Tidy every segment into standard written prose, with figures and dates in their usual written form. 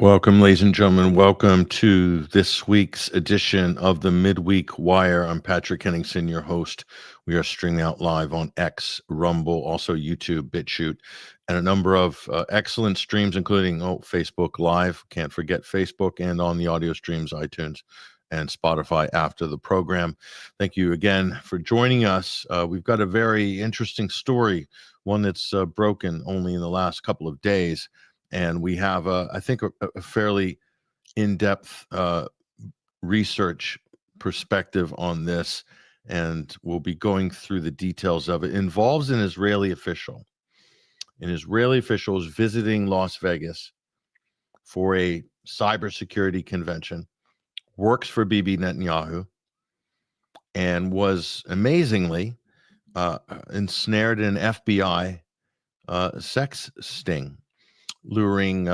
Welcome, ladies and gentlemen. Welcome to this week's edition of the Midweek Wire. I'm Patrick Henningsen, your host. We are streaming out live on X, Rumble, also YouTube, BitChute, and a number of excellent streams, including Facebook Live. Can't forget Facebook, and on the audio streams, iTunes and Spotify after the program. Thank you again for joining us. We've got a very interesting story, one that's broken only in the last couple of days. And we have, I think, a fairly in-depth research perspective on this, and we'll be going through the details of it. It involves an Israeli official. An Israeli official is visiting Las Vegas for a cybersecurity convention, works for Bibi Netanyahu, and was amazingly ensnared in an FBI sex sting, luring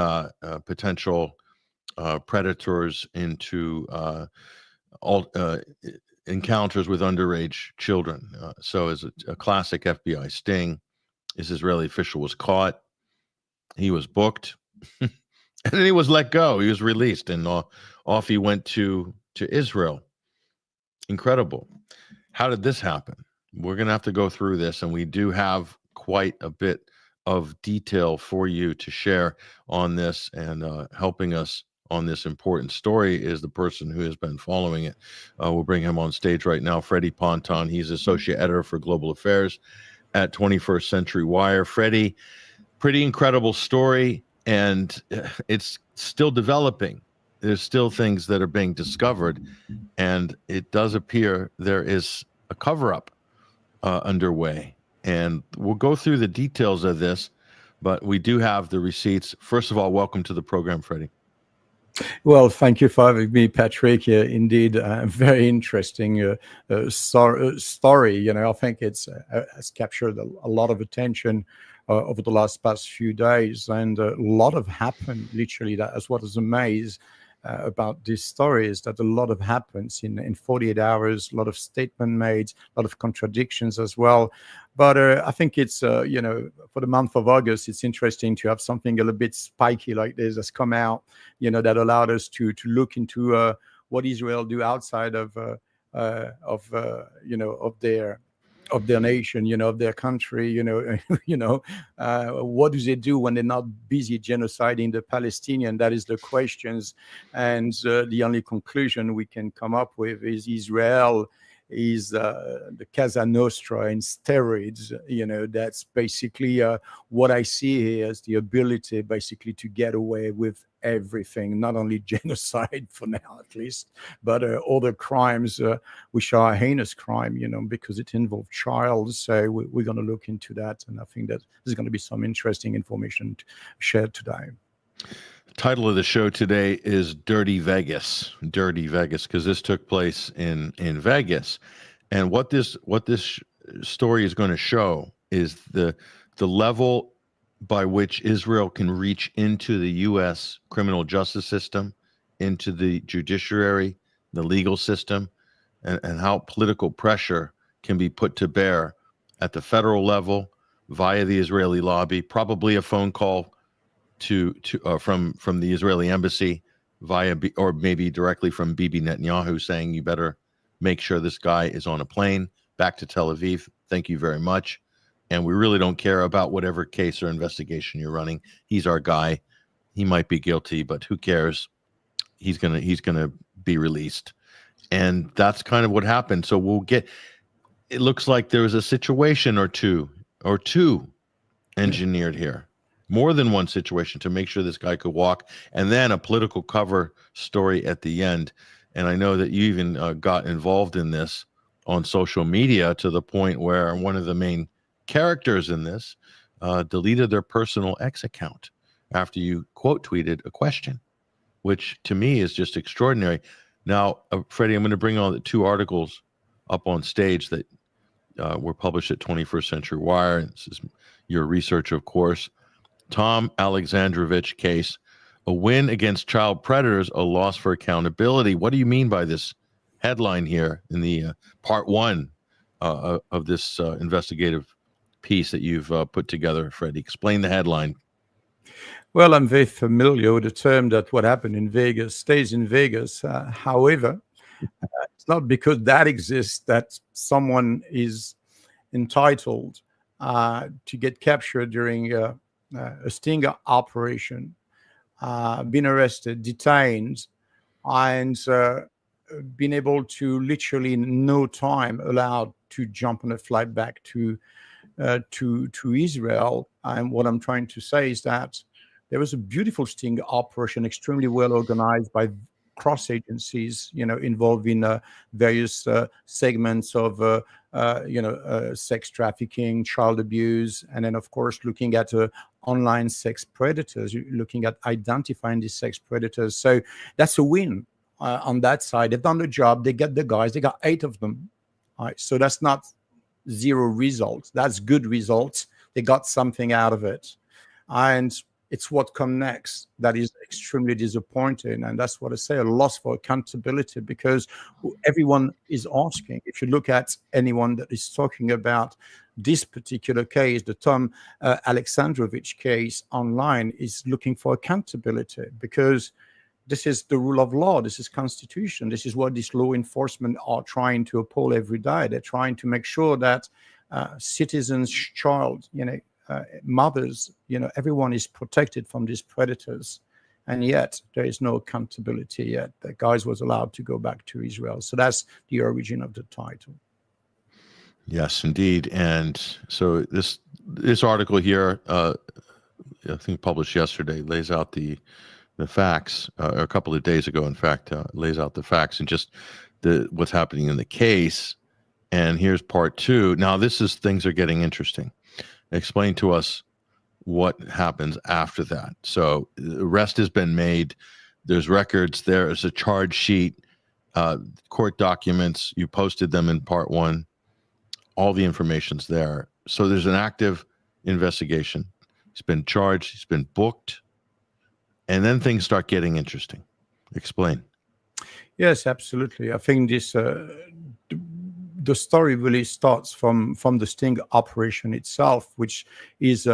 potential predators into encounters with underage children. So as a classic FBI sting, this Israeli official was caught. He was booked, and then he was let go. He was released, and off he went to Israel. Incredible. How did this happen? We're going to have to go through this, and we do have quite a bit of detail for you to share on this, and helping us on this important story is the person who has been following it. We'll bring him on stage right now, Freddie Ponton. He's associate editor for global affairs at 21st Century Wire. Freddie, pretty incredible story, and it's still developing. There's still things that are being discovered, and it does appear there is a cover-up underway. And we'll go through the details of this, but we do have the receipts. First of all, welcome to the program, Freddie. Well, thank you for having me, Patrick. Indeed, very interesting story. You know, I think it's has captured a lot of attention over the past few days, and a lot have happened. Literally, that's what is amazing about this story, is that a lot of happens in 48 hours, a lot of statement made, a lot of contradictions as well. But I think it's, you know, for the month of August, it's interesting to have something a little bit spiky like this has come out, you know, that allowed us to look into what Israel do outside of you know, of their nation, you know, of their country, you know, what do they do when they're not busy genociding the Palestinian? That is the questions. And the only conclusion we can come up with is Israel is the Casa Nostra in steroids. You know, that's basically what I see here as the ability basically to get away with everything, not only genocide for now at least, but other crimes which are a heinous crime, you know, because it involves child. So we're going to look into that, and I think that there's going to be some interesting information shared today. The title of the show today is Dirty Vegas, because this took place in Vegas. And what this story is going to show is the level by which Israel can reach into the U.S. criminal justice system, into the judiciary, the legal system, and how political pressure can be put to bear at the federal level via the Israeli lobby, probably a phone call from the Israeli embassy or maybe directly from Bibi Netanyahu saying, you better make sure this guy is on a plane back to Tel Aviv. Thank you very much. And we really don't care about whatever case or investigation you're running. He's our guy. He might be guilty, but who cares? He's gonna be released. And that's kind of what happened. So it looks like there was a situation or two engineered here. More than one situation to make sure this guy could walk, and then a political cover story at the end. And I know that you even got involved in this on social media to the point where one of the main characters in this deleted their personal X account after you quote tweeted a question, which to me is just extraordinary. Now, Freddie, I'm going to bring on the two articles up on stage that were published at 21st Century Wire. This is your research, of course. Tom Alexandrovich case, a win against child predators, a loss for accountability. What do you mean by this headline here in the part one of this investigative piece that you've put together, Freddie? Explain the headline. Well, I'm very familiar with the term that what happened in Vegas stays in Vegas. However, it's not because that exists that someone is entitled to get captured during a sting operation, been arrested, detained, and been able to literally in no time allowed to jump on a flight back to Israel. And what I'm trying to say is that there was a beautiful sting operation, extremely well organized by cross agencies, involving various segments of, sex trafficking, child abuse, and then of course looking at online sex predators, looking at identifying these sex predators. So that's a win on that side. They've done the job. They get the guys. They got 8 of them. All right, so that's not 0 results. That's good results. They got something out of it. And it's what comes next that is extremely disappointing. And that's what I say, a loss for accountability, because everyone is asking. If you look at anyone that is talking about this particular case, the Tom Alexandrovich case online, is looking for accountability, because this is the rule of law. This is constitution. This is what these law enforcement are trying to uphold every day. They're trying to make sure that citizens, child, mothers, everyone is protected from these predators. And yet there is no accountability yet. The guys was allowed to go back to Israel. So that's the origin of the title. Yes, indeed. And so this article here, I think published yesterday, lays out the facts, a couple of days ago, in fact, lays out the facts and just what's happening in the case. And here's part 2. Now, things are getting interesting. Explain to us what happens after that. So the arrest has been made. There's records. There is a charge sheet, court documents. You posted them in part 1. All the information's there. So there's an active investigation. He's been charged. He's been booked. And then things start getting interesting. Explain. Yes, absolutely. I think this the story really starts from the sting operation itself, which is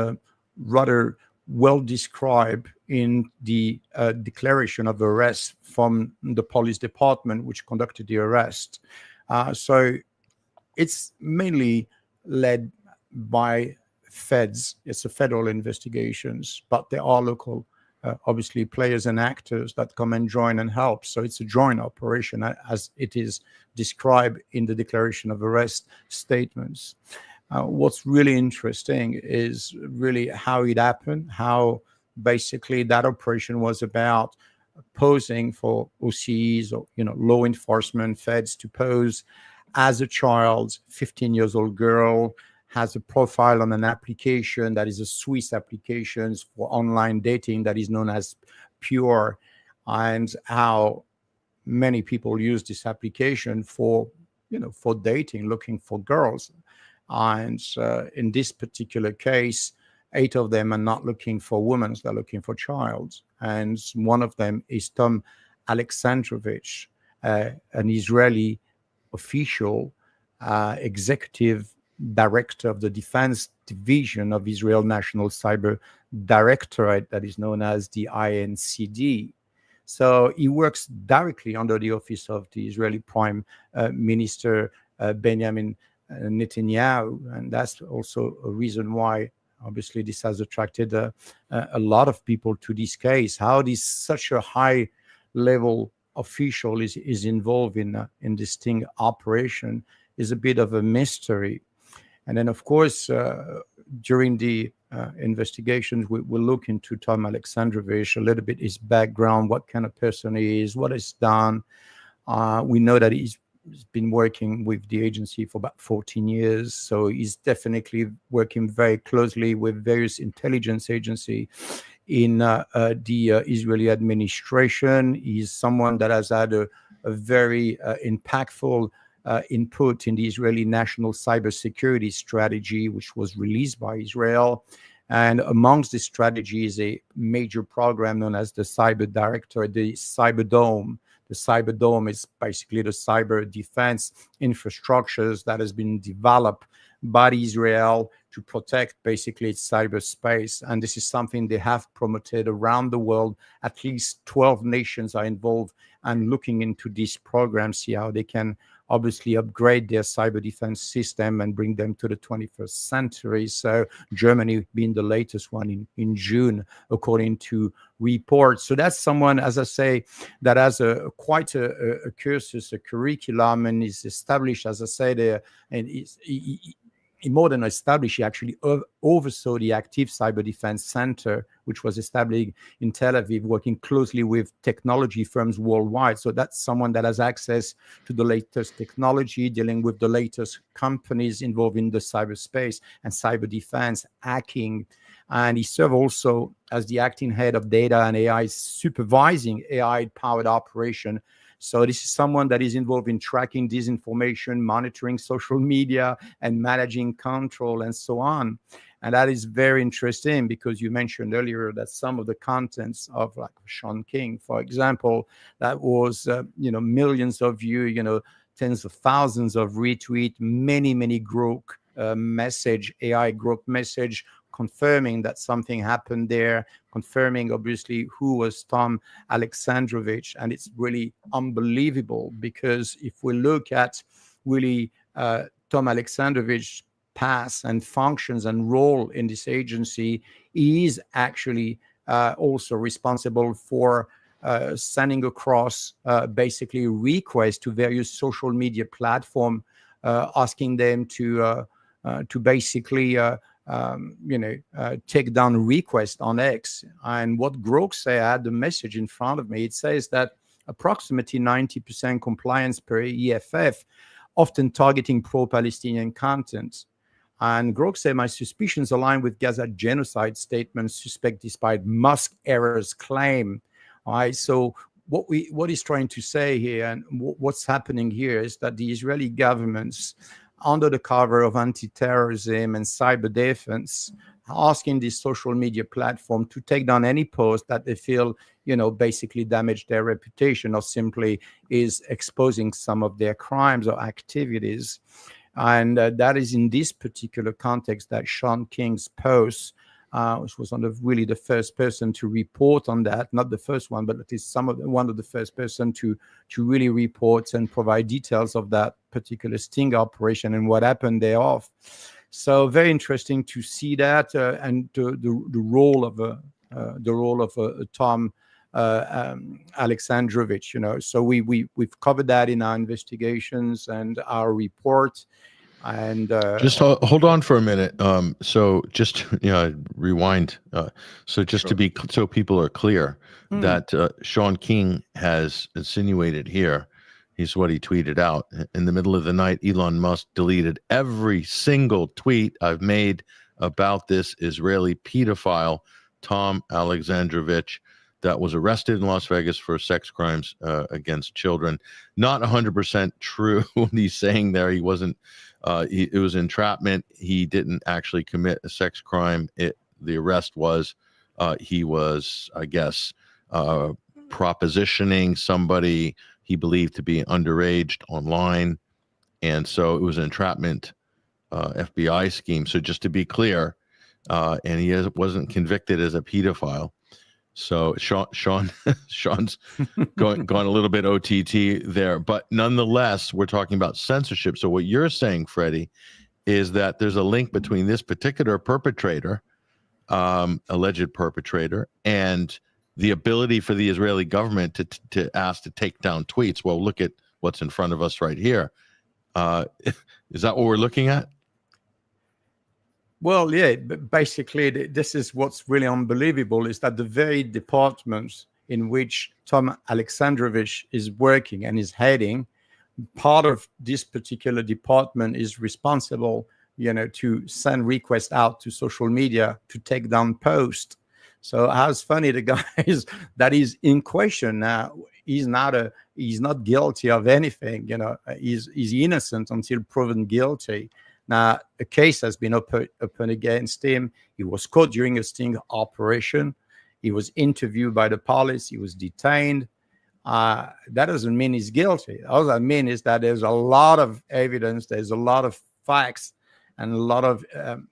rather well described in the declaration of arrest from the police department, which conducted the arrest. So it's mainly led by feds. It's a federal investigations, but there are local obviously players and actors that come and join and help. So it's a joint operation as it is described in the declaration of arrest statements. What's really interesting is really how it happened, how basically that operation was about posing for OCs or law enforcement, feds to pose as a child, 15 years old girl, has a profile on an application that is a Swiss application for online dating that is known as Pure, and how many people use this application for dating, looking for girls. And in this particular case, 8 of them are not looking for women, they're looking for child. And one of them is Tom Alexandrovich, an Israeli official, executive director of the Defense Division of Israel National Cyber Directorate, that is known as the INCD. So he works directly under the office of the Israeli Prime Minister Benjamin Netanyahu, and that's also a reason why obviously this has attracted a lot of people to this case. How this such a high level official is involved in this sting operation is a bit of a mystery. And then, of course, during the investigations, we'll look into Tom Alexandrovich, a little bit his background, what kind of person he is, what he's done. We know that he's been working with the agency for about 14 years. So he's definitely working very closely with various intelligence agencies in the Israeli administration. He's someone that has had a very impactful input in the Israeli national cybersecurity strategy, which was released by Israel. And amongst the strategy is a major program known as the Cyber Director, the Cyber Dome. The Cyber Dome is basically the cyber defense infrastructures that has been developed by Israel to protect basically its cyberspace. And this is something they have promoted around the world. At least 12 nations are involved and looking into these programs, see how they can obviously upgrade their cyber defense system and bring them to the 21st century. So Germany being the latest one in June, according to reports. So that's someone, as I say, that has quite a cursus, a curriculum, and is established, as I said, and more than established, he actually oversaw the active cyber defense center, which was established in Tel Aviv, working closely with technology firms worldwide. So that's someone that has access to the latest technology, dealing with the latest companies involved in the cyberspace and cyber defense, hacking. And he served also as the acting head of data and AI, supervising AI-powered operation. So this is someone that is involved in tracking disinformation, monitoring social media, and managing control, and so on. And that is very interesting because you mentioned earlier that some of the contents of like Sean King, for example, that was, millions of views, tens of thousands of retweets, many group message, AI group message, confirming that something happened there, confirming obviously who was Tom Alexandrovich. And it's really unbelievable because if we look at really Tom Alexandrovich's past and functions and role in this agency, he is actually also responsible for sending across basically requests to various social media platforms, asking them to basically take down requests on X. And what Grokes say, I had the message in front of me. It says that approximately 90% compliance per EFF, often targeting pro-Palestinian content. And Grokes say, my suspicions align with Gaza genocide statements suspect despite Musk errors claim. All right, so what he's trying to say here and what's happening here is that the Israeli government's under the cover of anti-terrorism and cyber defense, asking this social media platform to take down any post that they feel, basically damage their reputation or simply is exposing some of their crimes or activities. And that is in this particular context that Sean King's post, which was really the first person to report on that, not the first one, but at least one of the first person to really report and provide details of that particular sting operation and what happened thereof. So very interesting to see that and the role of Tom Alexandrovich. So we've covered that in our investigations and our report. And just hold on for a minute. So just rewind. So just to be so people are clear that Sean King has insinuated here. He's what he tweeted out in the middle of the night. Elon Musk deleted every single tweet I've made about this Israeli pedophile Tom Alexandrovich that was arrested in Las Vegas for sex crimes against children. Not 100% true what he's saying there. He wasn't. It was entrapment. He didn't actually commit a sex crime. The arrest was he was, I guess, propositioning somebody he believed to be underaged online, and so it was an entrapment FBI scheme. So just to be clear, and he wasn't convicted as a pedophile. So Sean's gone a little bit OTT there, but nonetheless, we're talking about censorship. So what you're saying, Freddie, is that there's a link between this particular perpetrator, alleged perpetrator, and the ability for the Israeli government to ask to take down tweets. Well, look at what's in front of us right here. Is that what we're looking at? Well, yeah, but basically, this is what's really unbelievable is that the very department in which Tom Alexandrovich is working and is heading, part of this particular department is responsible, to send requests out to social media to take down posts. So how's funny the guy is that is in question now. He's not guilty of anything. He's innocent until proven guilty. Now, a case has been opened against him. He was caught during a sting operation. He was interviewed by the police. He was detained. That doesn't mean he's guilty. All that means is that there's a lot of evidence. There's a lot of facts and a lot of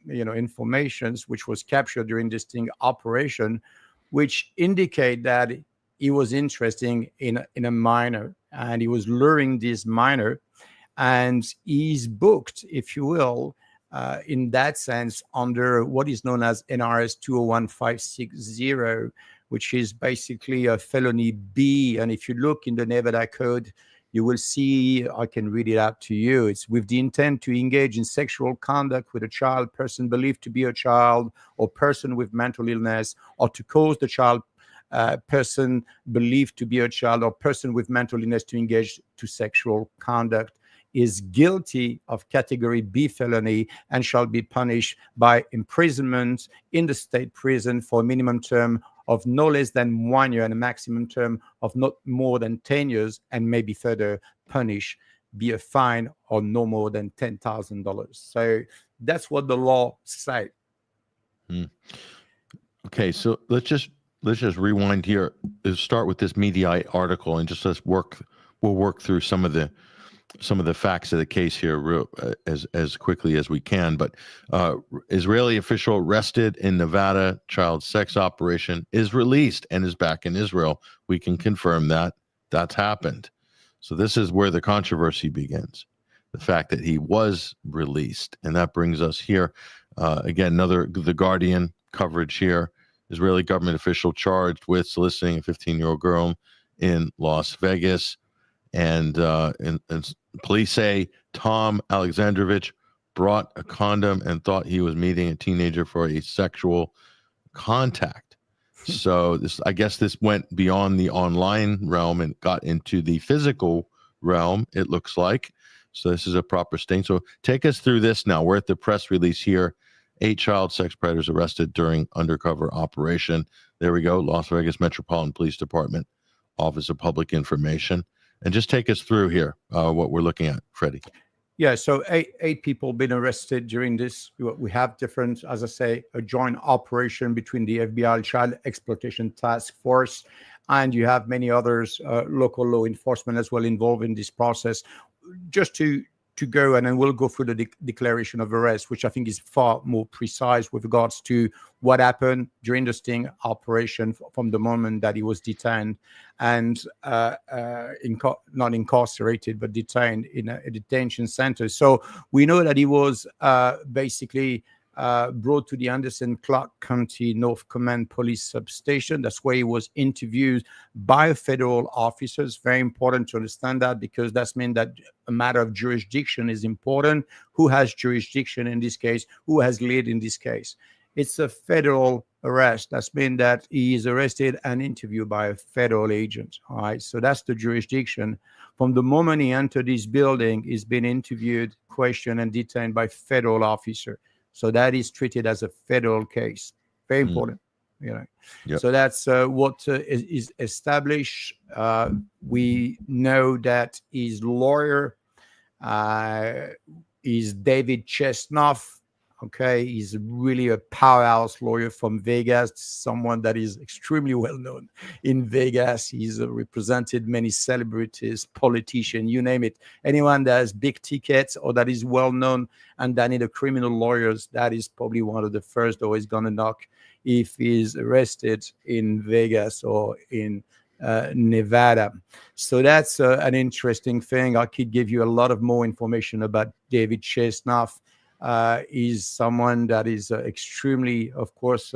informations which was captured during this sting operation, which indicate that he was interested in a minor, and he was luring this minor, and he's booked, if you will, in that sense, under what is known as NRS 201560, which is basically a felony B. And if you look in the Nevada Code, you will see, I can read it out to you. It's with the intent to engage in sexual conduct with a child, person believed to be a child, or person with mental illness, or to cause the child, person believed to be a child, or person with mental illness to engage to sexual conduct, is guilty of category B felony and shall be punished by imprisonment in the state prison for a minimum term of no less than 1 year and a maximum term of not more than 10 years, and may be further punished, be a fine or no more than $10,000. So that's what the law says. Okay, so let's just rewind here. Let's start with this media article and just we'll work through some of the facts of the case here as quickly as we can. But Israeli official arrested in Nevada child sex operation, is released and is back in Israel. We can confirm that that's happened. So this is where the controversy begins. The fact that he was released. And that brings us here. Again, The Guardian coverage here. Israeli government official charged with soliciting a 15-year-old girl in Las Vegas. And police say Tom Alexandrovich brought a condom and thought he was meeting a teenager for a sexual contact. So I guess this went beyond the online realm and got into the physical realm, it looks like. So this is a proper sting. So take us through this now. We're at the press release here. 8 child sex predators arrested during undercover operation. There we go. Las Vegas Metropolitan Police Department, Office of Public Information. And just take us through here what we're looking at, Freddie. Yeah, so eight people been arrested during this. We have different, as I say, a joint operation between the FBI Child Exploitation Task Force, and you have many others, local law enforcement as well, involved in this process. Just to go, and then we'll go through the declaration of arrest, which I think is far more precise with regards to what happened during the sting operation from the moment that he was detained and not incarcerated, but detained in a detention center. So we know that he was basically brought to the Anderson Clark County North Command Police Substation. That's where he was interviewed by federal officers. Very important to understand that, because that's mean that a matter of jurisdiction is important. Who has jurisdiction in this case? Who has lead in this case? It's a federal arrest. That's mean that he is arrested and interviewed by a federal agent. All right. So that's the jurisdiction. From the moment he entered this building, he's been interviewed, questioned, and detained by federal officer. So that is treated as a federal case. Very important, Yep. So that's what is established. We know that his lawyer is David Chestnut. Okay, he's really a powerhouse lawyer from Vegas, someone that is extremely well known in Vegas. He's represented many celebrities, politicians, you name it. Anyone that has big tickets or that is well known and that need a criminal lawyers, that is probably one of the first door he's gonna knock if he's arrested in Vegas or in Nevada. So that's an interesting thing. I could give you a lot of more information about David Chestnut. Is someone that is extremely, of course,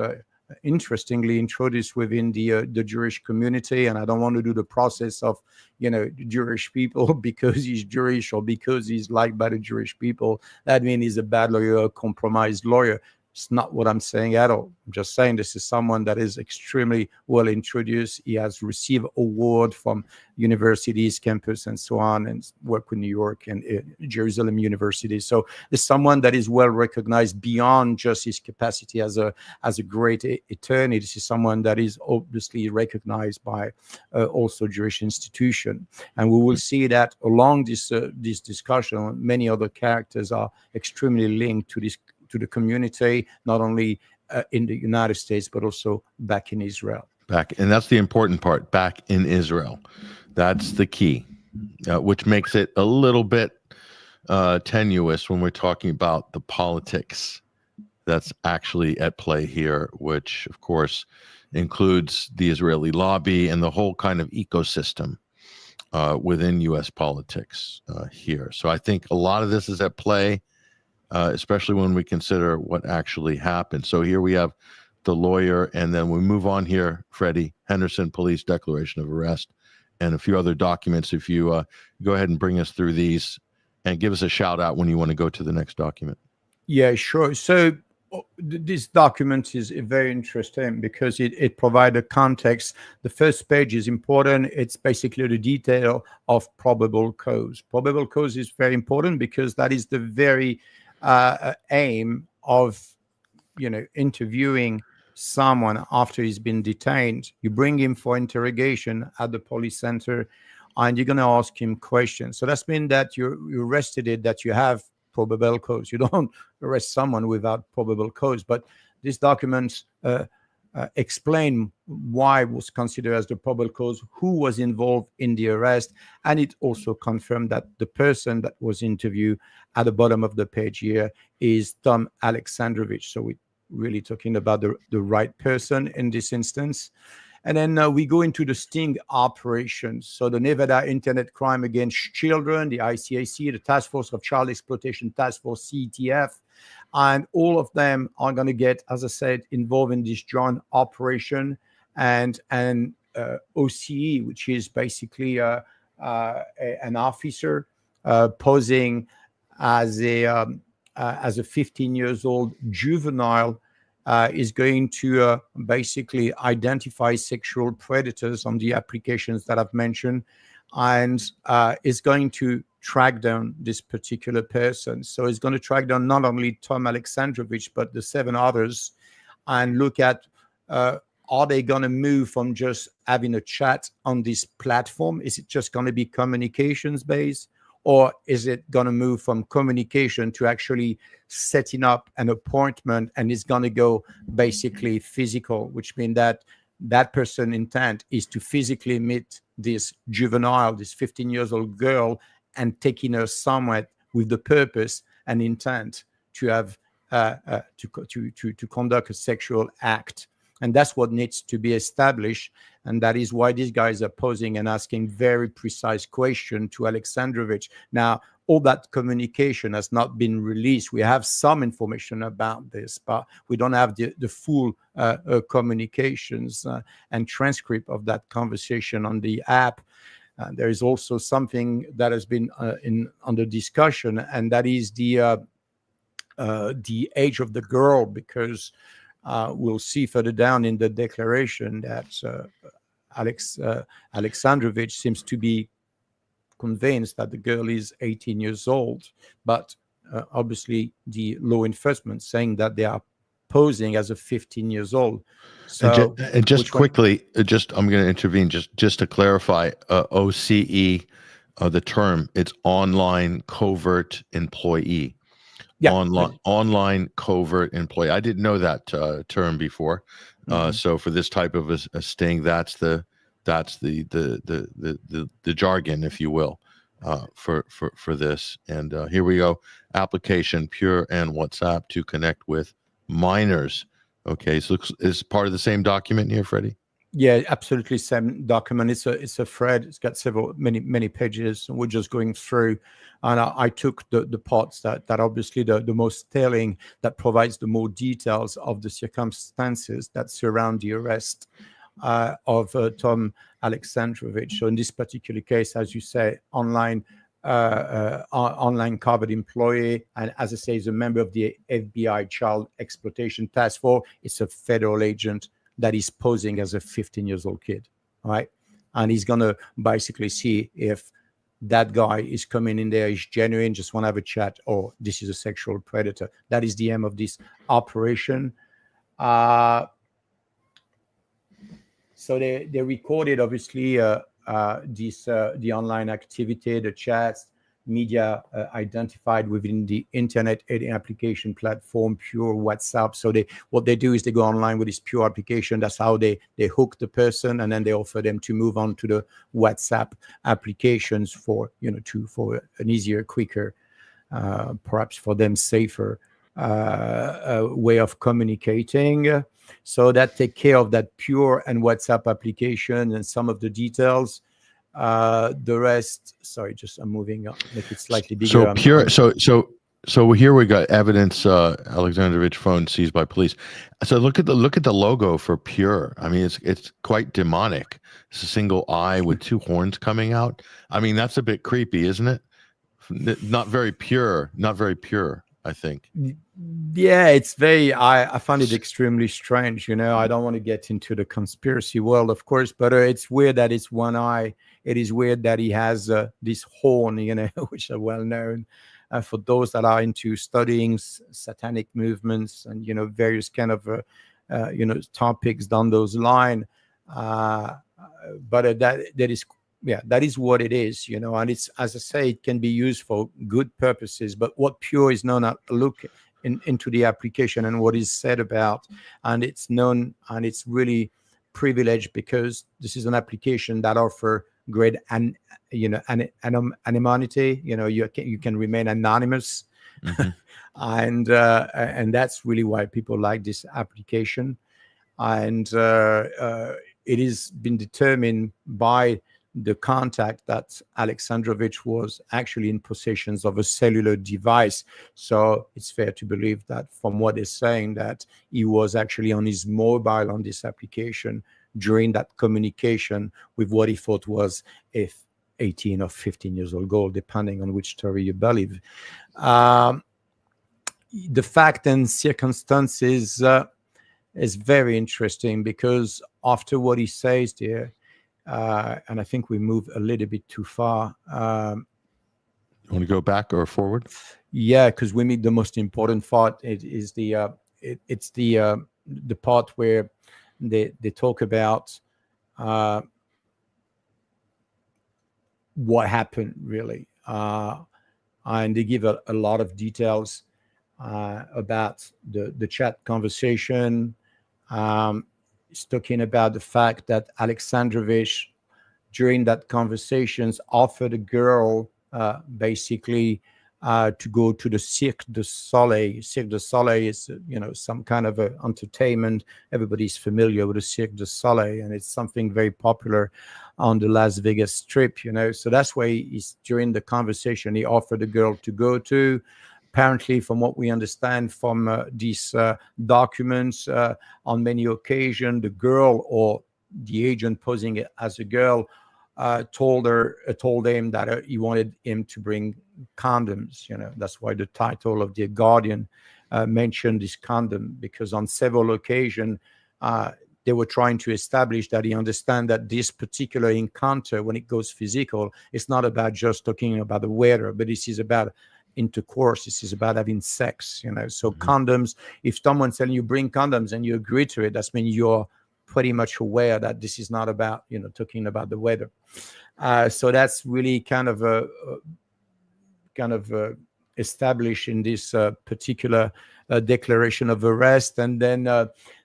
interestingly introduced within the Jewish community. And I don't want to do the process of, Jewish people because he's Jewish or because he's liked by the Jewish people. That means he's a bad lawyer, a compromised lawyer. It's not what I'm saying at all. I'm just saying this is someone that is extremely well introduced. He has received award from universities, campus, and so on, and worked with New York and Jerusalem University. So there's someone that is well recognized beyond just his capacity as a great attorney. This is someone that is obviously recognized by also Jewish institution. And we will see that along this discussion, many other characters are extremely linked to the community, not only in the United States, but also back in Israel. And that's the important part, back in Israel. That's the key, which makes it a little bit tenuous when we're talking about the politics that's actually at play here, which of course includes the Israeli lobby and the whole kind of ecosystem within U.S. politics here. So I think a lot of this is at play, especially when we consider what actually happened. So here we have the lawyer, and then we move on here, Freddie Henderson, police declaration of arrest, and a few other documents. If you go ahead and bring us through these and give us a shout out when you want to go to the next document. Yeah, sure. So this document is very interesting because it provides a context. The first page is important. It's basically the detail of probable cause. Probable cause is very important because that is the very aim of, interviewing someone after he's been detained. You bring him for interrogation at the police center, and you're going to ask him questions. So that's mean that you arrested it, that you have probable cause. You don't arrest someone without probable cause. But these documents explain why it was considered as the probable cause, who was involved in the arrest, and it also confirmed that the person that was interviewed at the bottom of the page here is Tom Alexandrovich. So we're really talking about the right person in this instance. And then we go into the sting operations. So the Nevada Internet Crime Against Children, the ICAC, the Task Force of Child Exploitation Task Force, CETF, and all of them are going to get, as I said, involved in this joint operation. And OCE, which is basically an officer posing as a 15 years old juvenile, is going to basically identify sexual predators on the applications that I've mentioned, and is going to track down this particular person. So it's going to track down not only Tom Alexandrovich, but the 7 others, and look at are they going to move from just having a chat on this platform? Is it just going to be communications based? Or is it going to move from communication to actually setting up an appointment, and it's going to go basically physical, which means that person intent is to physically meet this juvenile, this 15 years old girl, and taking her somewhere with the purpose and intent to have to conduct a sexual act. And that's what needs to be established. And that is why these guys are posing and asking very precise questions to Alexandrovich. Now, all that communication has not been released. We have some information about this, but we don't have the full communications and transcript of that conversation on the app. There is also something that has been under discussion, and that is the age of the girl, because we'll see further down in the declaration that Alexandrovich seems to be convinced that the girl is 18 years old, but obviously the law enforcement saying that they are posing as a 15 years old. So and just quickly, I'm going to intervene just to clarify, OCE, the term, it's online covert employee. Yeah, online covert employee. I didn't know that term before. So for this type of a sting, that's the jargon, if you will, for this. And here we go. Application Pure and WhatsApp to connect with minors. Okay, so it's part of the same document here, Freddie? Yeah, absolutely same document. It's a thread. It's got many pages, and we're just going through. And I took the parts that obviously the most telling, that provides the more details of the circumstances that surround the arrest of Tom Alexandrovich. So in this particular case, as you say, online covered employee, and as I say, is a member of the FBI Child Exploitation Task Force. It's a federal agent that is posing as a 15 years old kid, right? And he's going to basically see if that guy is coming in there, is genuine, just want to have a chat, or this is a sexual predator. That is the aim of this operation. So they recorded, obviously, the online activity, the chats, media identified within the internet application platform, Pure WhatsApp. So what they do is they go online with this Pure application. That's how they hook the person, and then they offer them to move on to the WhatsApp applications for an easier, quicker perhaps for them safer way of communicating. So that take care of that Pure and WhatsApp application and some of the details. The rest, sorry, just I'm moving up, make it slightly bigger. So Pure, so here we got evidence. Alexandrovich phone seized by police. So look at the logo for Pure. I mean, it's quite demonic. It's a single eye with two horns coming out. I mean, that's a bit creepy, isn't it? Not very pure. Not very pure, I think. Yeah, it's very, I find it extremely strange. I don't want to get into the conspiracy world, of course, but it's weird that it's one eye. It is weird that he has this horn, which are well known for those that are into studying satanic movements and, various kind of, topics down those lines. But that is, yeah, that is what it is, and it's, as I say, it can be used for good purposes. But what Pure is known at, look into the application and what is said about, and it's known, and it's really privileged because this is an application that offer great anonymity. You can remain anonymous, Mm-hmm. and that's really why people like this application. And it has been determined by the contact that Alexandrovich was actually in possession of a cellular device. So it's fair to believe that from what they're saying, that he was actually on his mobile on this application during that communication with what he thought was a 18 or 15 years old girl, depending on which story you believe. The fact and circumstances is very interesting, because after what he says there, and I think we move a little bit too far. You want to go back or forward? Yeah, because we meet the most important part. It is it's the part where they talk about what happened really, and they give a lot of details about the chat conversation. It's talking about the fact that Alexandrovich, during that conversations, offered a girl basically to go to the Cirque du Soleil. Cirque du Soleil is, some kind of entertainment. Everybody's familiar with the Cirque du Soleil, and it's something very popular on the Las Vegas Strip. So that's why he's, during the conversation, he offered the girl to go to. Apparently, from what we understand from these documents, on many occasions, the girl or the agent posing it as a girl told him that he wanted him to bring condoms. That's why the title of The Guardian mentioned this condom, because on several occasions they were trying to establish that he understand that this particular encounter, when it goes physical, it's not about just talking about the weather, but this is about intercourse. This is about having sex. So condoms, if someone's telling you bring condoms and you agree to it, that's mean you're pretty much aware that this is not about talking about the weather. So that's really kind of established in this particular declaration of arrest. And then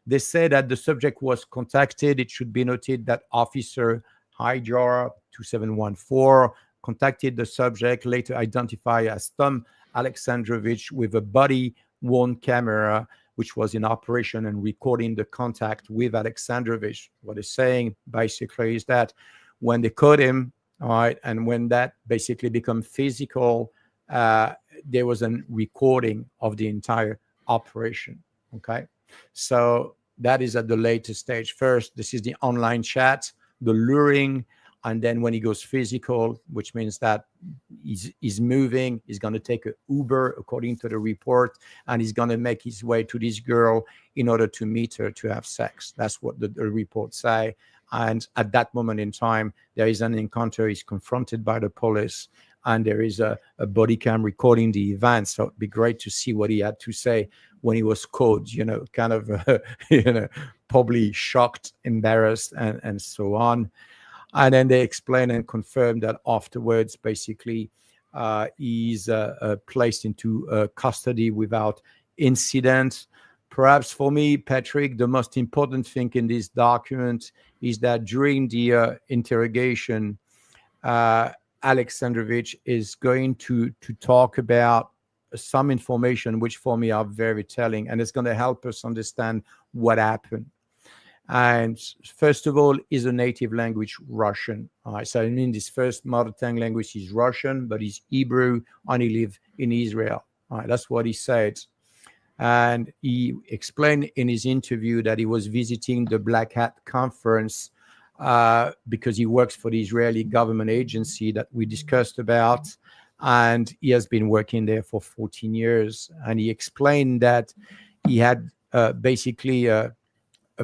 they say that the subject was contacted. It should be noted that Officer Hydra 2714 contacted the subject, later identified as Tom Alexandrovich, with a body-worn camera, which was in operation and recording the contact with Alexandrovich. What he's saying basically is that when they caught him, all right, and when that basically become physical, there was a recording of the entire operation. Okay, so that is at the later stage. First, this is the online chat, the luring. And then when he goes physical, which means that he's moving, he's going to take an Uber, according to the report, and he's going to make his way to this girl in order to meet her to have sex. That's what the reports say. And at that moment in time, there is an encounter. He's confronted by the police, and there is a body cam recording the event. So it'd be great to see what he had to say when he was caught, kind of, probably shocked, embarrassed, and so on. And then they explain and confirm that afterwards, basically, he's placed into custody without incident. Perhaps for me, Patrick, the most important thing in this document is that during the interrogation, Alexandrovich is going to talk about some information which for me are very telling, and it's going to help us understand what happened. And first of all, is a native language Russian. So I mean, his first mother tongue language is Russian, but he's Hebrew and he lived in Israel. That's what he said. And he explained in his interview that he was visiting the Black Hat Conference because he works for the Israeli government agency that we discussed about. And he has been working there for 14 years. And he explained that he had basically a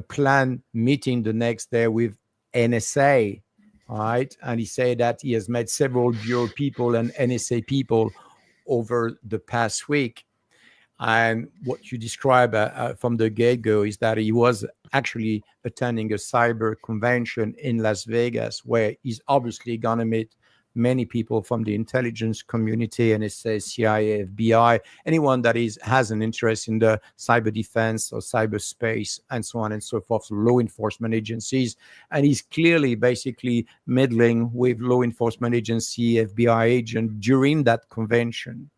planned meeting the next day with NSA, right? And he said that he has met several bureau people and NSA people over the past week. And what you describe from the get-go is that he was actually attending a cyber convention in Las Vegas, where he's obviously going to meet many people from the intelligence community, NSA, CIA, FBI, anyone that has an interest in the cyber defense or cyberspace and so on and so forth, so law enforcement agencies. And he's clearly basically meddling with law enforcement agency, FBI agent during that convention.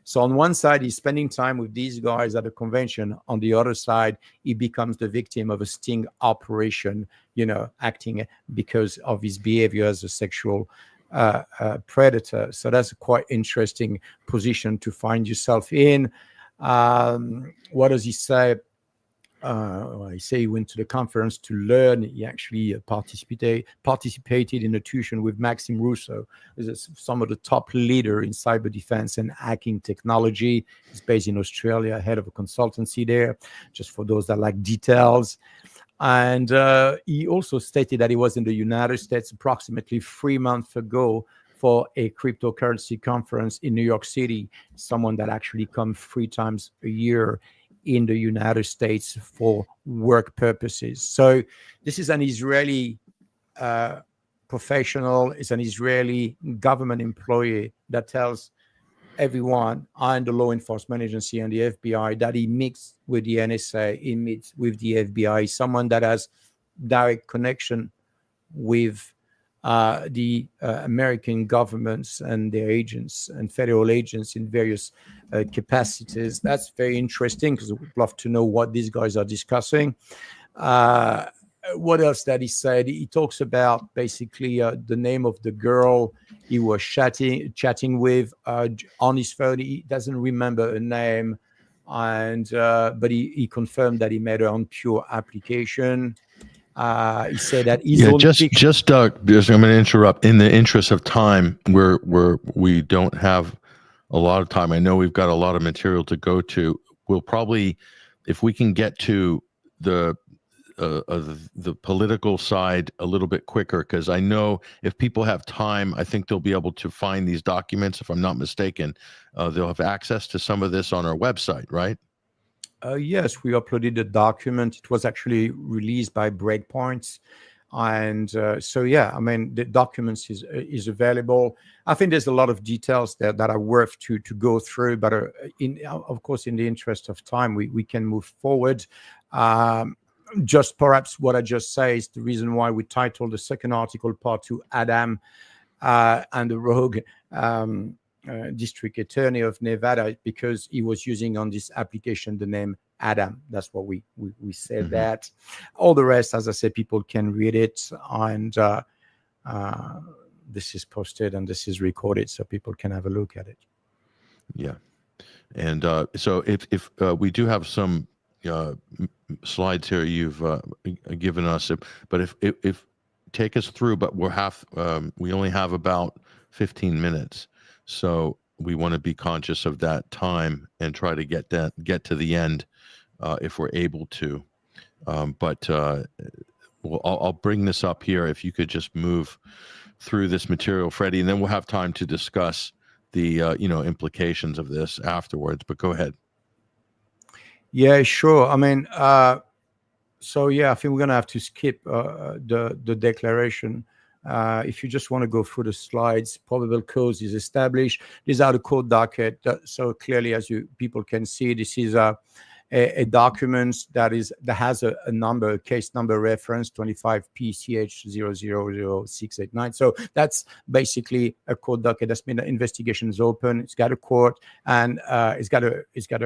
So on one side, he's spending time with these guys at a convention. On the other side, he becomes the victim of a sting operation, acting because of his behavior as a sexual predator. So that's a quite interesting position to find yourself in. What does he say? He say he went to the conference to learn. He actually participated in a tuition with Maxime Rousseau, who's some of the top leader in cyber defense and hacking technology. He's based in Australia, head of a consultancy there, just for those that like details. And he also stated that he was in the United States approximately 3 months ago for a cryptocurrency conference in New York City, someone that actually comes 3 times a year in the United States for work purposes. So this is an Israeli professional, is an Israeli government employee that tells everyone and the law enforcement agency and the FBI that he meets with the NSA, he meets with the FBI, someone that has direct connection with the American governments and their agents and federal agents in various capacities. That's very interesting because we'd love to know what these guys are discussing. What else that he said? He talks about basically the name of the girl he was chatting with on his phone. He doesn't remember her name, and but he confirmed that he met her on Pure application. He said that his own just I'm going to interrupt. In the interest of time, we don't have a lot of time. I know we've got a lot of material to go to. We'll probably, if we can get to the political side a little bit quicker, because I know if people have time, I think they'll be able to find these documents. If I'm not mistaken, they'll have access to some of this on our website, right? Yes, we uploaded the document. It was actually released by Breakpoints. And so, yeah, I mean, the documents is available. I think there's a lot of details that are worth to go through. But of course, in the interest of time, we can move forward. Just perhaps what I just say is the reason why we titled the second article Part 2, Adam and the Rogue District Attorney of Nevada, because he was using on this application the name Adam. That's what we said. That all the rest, as I said, people can read it, and this is posted and this is recorded so people can have a look at it. Yeah. And so if we do have some slides here you've given us, but if take us through, but we only have about 15 minutes. So we want to be conscious of that time and try to get to the end if we're able to. But I'll bring this up here. If you could just move through this material, Freddie, and then we'll have time to discuss the implications of this afterwards. But go ahead. Yeah, sure. I mean, so yeah, I think we're gonna have to skip the declaration. If you just want to go through the slides, probable cause is established. These are the court docket. So clearly, as people can see, this is a document that has a number, a case number reference 25PCH000689. So that's basically a court docket. That's mean the investigation is open. It's got a court, and it's got a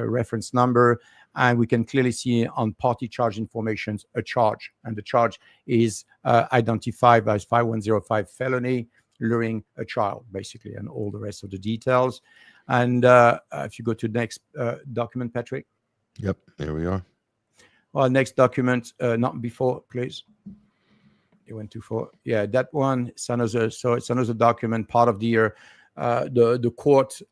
reference number, and we can clearly see on party charge information a charge, and the charge is identified as 5105 felony luring a child, basically, and all the rest of the details. And if you go to the next document, Patrick. Yep, there we are. Well, next document, not before, please. It went too far. Yeah, that one. It's another document, part of the court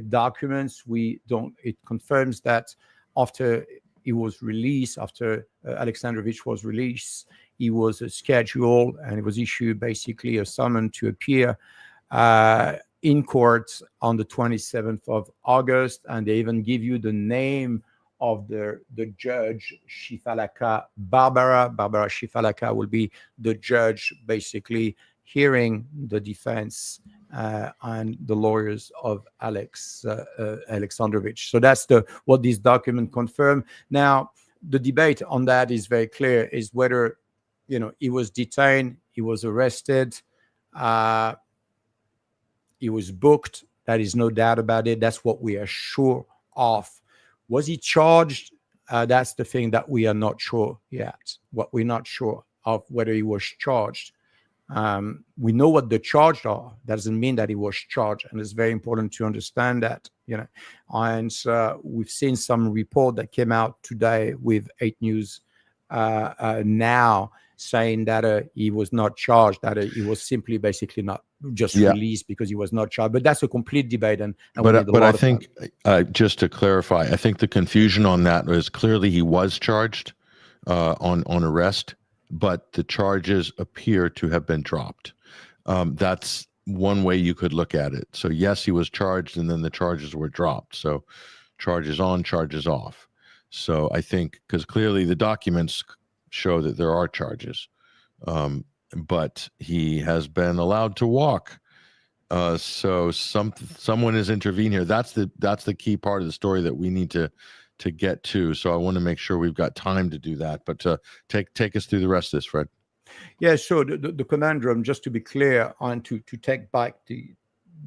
documents. It confirms that after he was released, after Alexandrovich was released, he was scheduled, and it was issued basically a summons to appear in court on the 27th of August, and they even give you the name of the judge, Shifalaka Barbara. Barbara Shifalaka will be the judge basically hearing the defense and the lawyers of Alexandrovich. So that's what this document confirmed. Now, the debate on that is very clear, is whether, he was detained, he was arrested, he was booked. That is no doubt about it. That's what we are sure of. Was he charged? That's the thing that we are not sure yet. What we're not sure of, whether he was charged. We know what the charges are. That doesn't mean that he was charged, and it's very important to understand that. And we've seen some report that came out today with 8 News now, saying that he was not charged, that he was simply basically not just released because he was not charged. But that's a complete debate. But I think, just to clarify, I think the confusion on that was clearly he was charged on arrest, but the charges appear to have been dropped. That's one way you could look at it. So yes, he was charged, and then the charges were dropped. So charges on, charges off. So I think, because clearly the documents show that there are charges, but he has been allowed to walk. So someone has intervened here. That's the key part of the story that we need to get to. So I want to make sure we've got time to do that. But take us through the rest of this, Fred. Yeah, sure. The conundrum, just to be clear, and to take back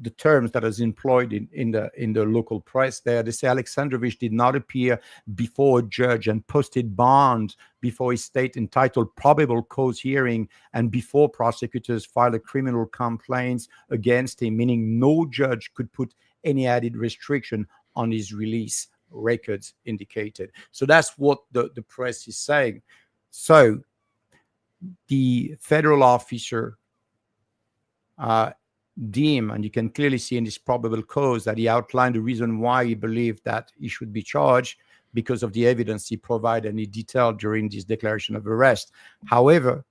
the terms that is employed in the local press there. They say Alexandrovich did not appear before a judge and posted bond before his state entitled probable cause hearing, and before prosecutors filed a criminal complaints against him, meaning no judge could put any added restriction on his release, records indicated. So that's what the press is saying. So the federal officer deem, and you can clearly see in this probable cause that he outlined the reason why he believed that he should be charged, because of the evidence he provided and he detailed during this declaration of arrest. However,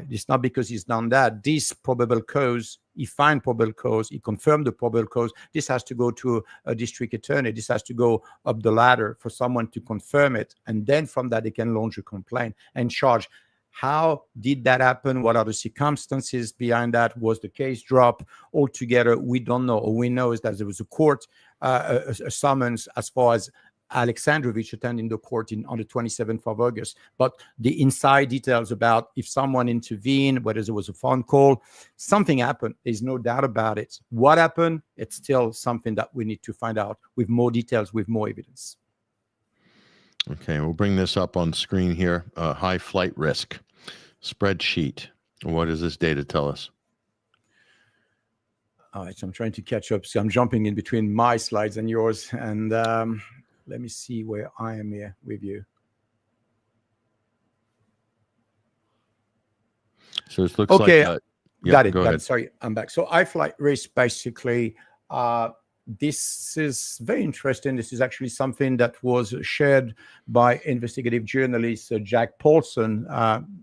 it's not because he's done that. This probable cause, he found probable cause, he confirmed the probable cause. This has to go to a district attorney. This has to go up the ladder for someone to confirm it. And then from that, they can launch a complaint and charge. How did that happen? What are the circumstances behind that? Was the case dropped altogether? We don't know. All we know is that there was a court, a summons as far as Alexandrovich attending the court on the 27th of August. But the inside details about if someone intervened, whether there was a phone call, something happened. There's no doubt about it. What happened? It's still something that we need to find out with more details, with more evidence. Okay, we'll bring this up on screen here. High flight risk spreadsheet. What does this data tell us? All right, so I'm trying to catch up. So I'm jumping in between my slides and yours. And let me see where I am here with you. So it looks okay, like... got it. Sorry, I'm back. So high flight risk, basically, this is very interesting. This is actually something that was shared by investigative journalist Jack Paulson,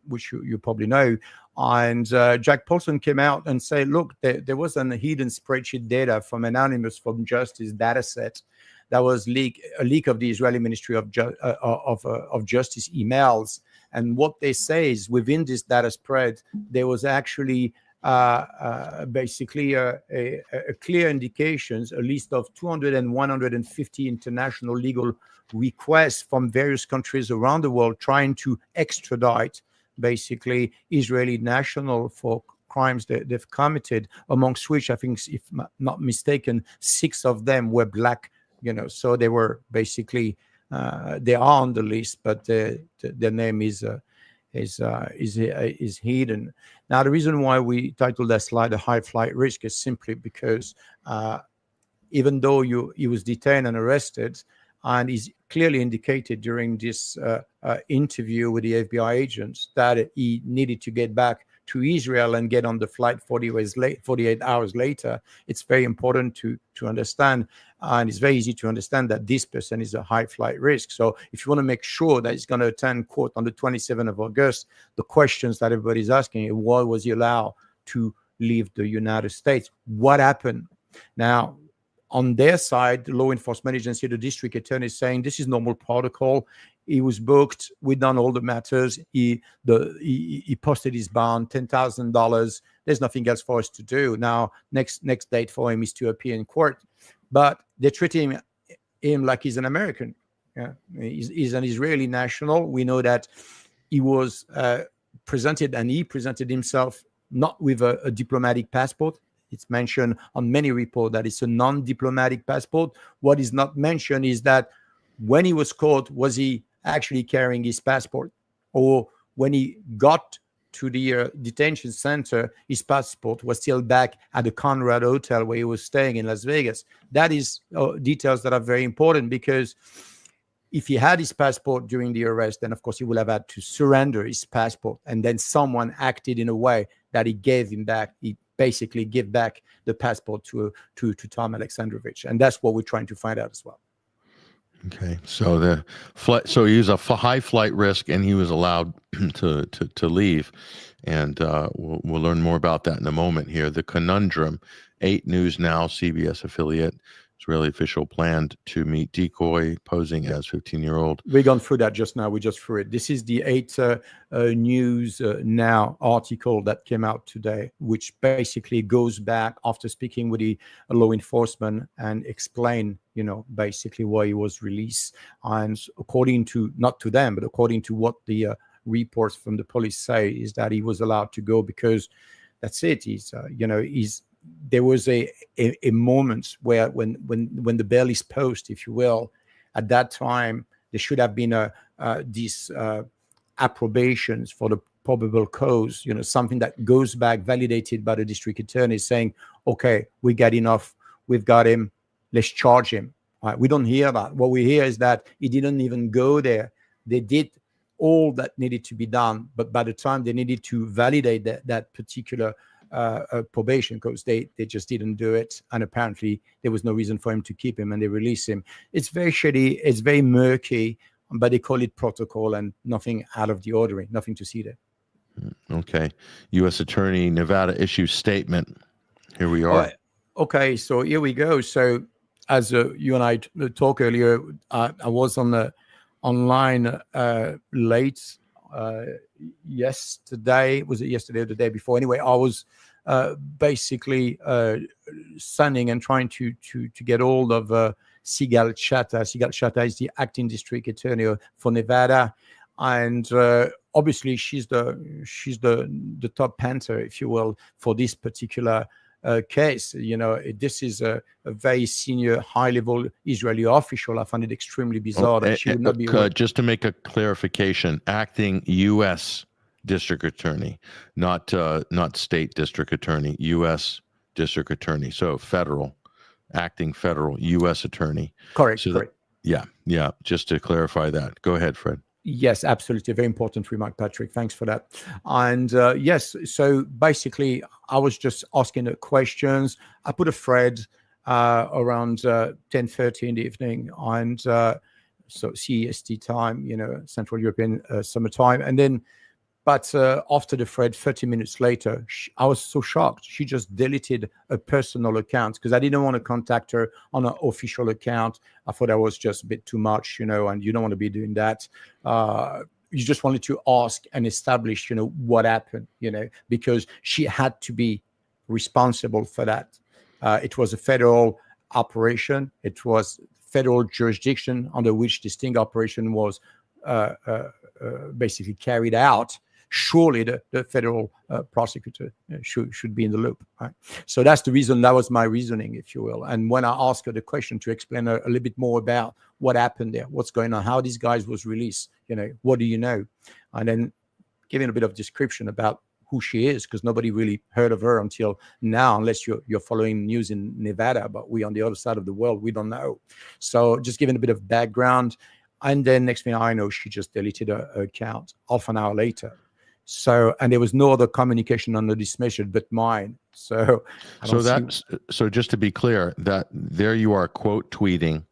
which you probably know. And Jack Paulson came out and said, look, there was a hidden spreadsheet data from Anonymous from Justice data set that was a leak of the Israeli Ministry of Justice emails. And what they say is within this data spread, there was actually basically a clear indications, a list of 200 and 150 international legal requests from various countries around the world trying to extradite basically Israeli national for crimes that they've committed, amongst which I think, if not mistaken, 6 of them were black, so they were basically they are on the list, but their name is hidden. Now, the reason why we titled that slide "A High Flight Risk" is simply because even though he was detained and arrested, and he's clearly indicated during this interview with the FBI agents that he needed to get back to Israel and get on the flight 48 hours later. It's very important to understand, and it's very easy to understand that this person is a high flight risk. So if you want to make sure that he's going to attend court on the 27th of August, the questions that everybody's asking, why was he allowed to leave the United States? What happened? Now, on their side, the law enforcement agency, the district attorney, is saying this is normal protocol. He was booked. We've done all the matters. He posted his bond, $10,000. There's nothing else for us to do. Now, next date for him is to appear in court. But they're treating him like he's an American. Yeah, he's an Israeli national. We know that he was presented, and he presented himself not with a diplomatic passport. It's mentioned on many reports that it's a non-diplomatic passport. What is not mentioned is that when he was caught, was he actually carrying his passport? Or when he got to the detention center, his passport was still back at the Conrad Hotel where he was staying in Las Vegas. That is details that are very important, because if he had his passport during the arrest, then of course he would have had to surrender his passport, and then someone acted in a way that he gave him back. He basically give back the passport to Tom Alexandrovich, and that's what we're trying to find out as well. Okay, so so he was a high flight risk, and he was allowed to leave, and we'll learn more about that in a moment. Here, the conundrum: 8 News Now, CBS affiliate, Israeli official planned to meet decoy posing as 15-year-old. We've gone through that just now. We just threw it. This is the 8 News Now article that came out today, which basically goes back after speaking with the law enforcement and explain, basically why he was released. And according to, not to them, but according to what the reports from the police say, is that he was allowed to go because that's it. There was a moment where when the bail is posted, if you will, at that time there should have been these approbations for the probable cause, something that goes back, validated by the district attorney, saying, okay, we got enough, we've got him, let's charge him. We don't hear that. What we hear is that he didn't even go there. They did all that needed to be done, but by the time they needed to validate that particular probation codes, they just didn't do it, and apparently there was no reason for him to keep him, and they released him. It's very shady, it's very murky, but they call it protocol, and nothing out of the ordinary, nothing to see there. Okay, U.S. Attorney Nevada issues statement. Here we are. Okay, so here we go. So as you and I talked earlier, I was online late yesterday. Was it yesterday or the day before? Anyway, I was basically sending and trying to get hold of Sigal Chattah. Sigal Chattah is the acting district attorney for Nevada, and obviously she's the top panther, if you will, for this particular case. This is a very senior, high-level Israeli official. I find it extremely bizarre that she would not be. Just to make a clarification, acting U.S. district attorney, not state district attorney, U.S. district attorney. So acting federal U.S. attorney. Correct. So correct. Yeah. Just to clarify that. Go ahead, Fred. Yes, absolutely. A very important remark, Patrick. Thanks for that. And yes, so basically, I was just asking the questions. I put a thread around 10:30 in the evening, and so CEST time, Central European Summer Time. And then, but after the thread, 30 minutes later, I was so shocked. She just deleted a personal account because I didn't want to contact her on an official account. I thought that was just a bit too much, and you don't want to be doing that. you just wanted to ask and establish, what happened, because she had to be responsible for that. It was a federal operation. It was federal jurisdiction under which this sting operation was basically carried out. Surely the federal prosecutor should be in the loop, right? So that's the reason. That was my reasoning, if you will. And when I asked her the question to explain a little bit more about what happened there, what's going on, how these guys was released, what do you know? And then giving a bit of description about who she is, because nobody really heard of her until now, unless you're following news in Nevada. But we on the other side of the world, we don't know. So just giving a bit of background. And then next thing I know, she just deleted her account half an hour later. So, and there was no other communication under this measure but mine. So, so just to be clear, that there you are quote tweeting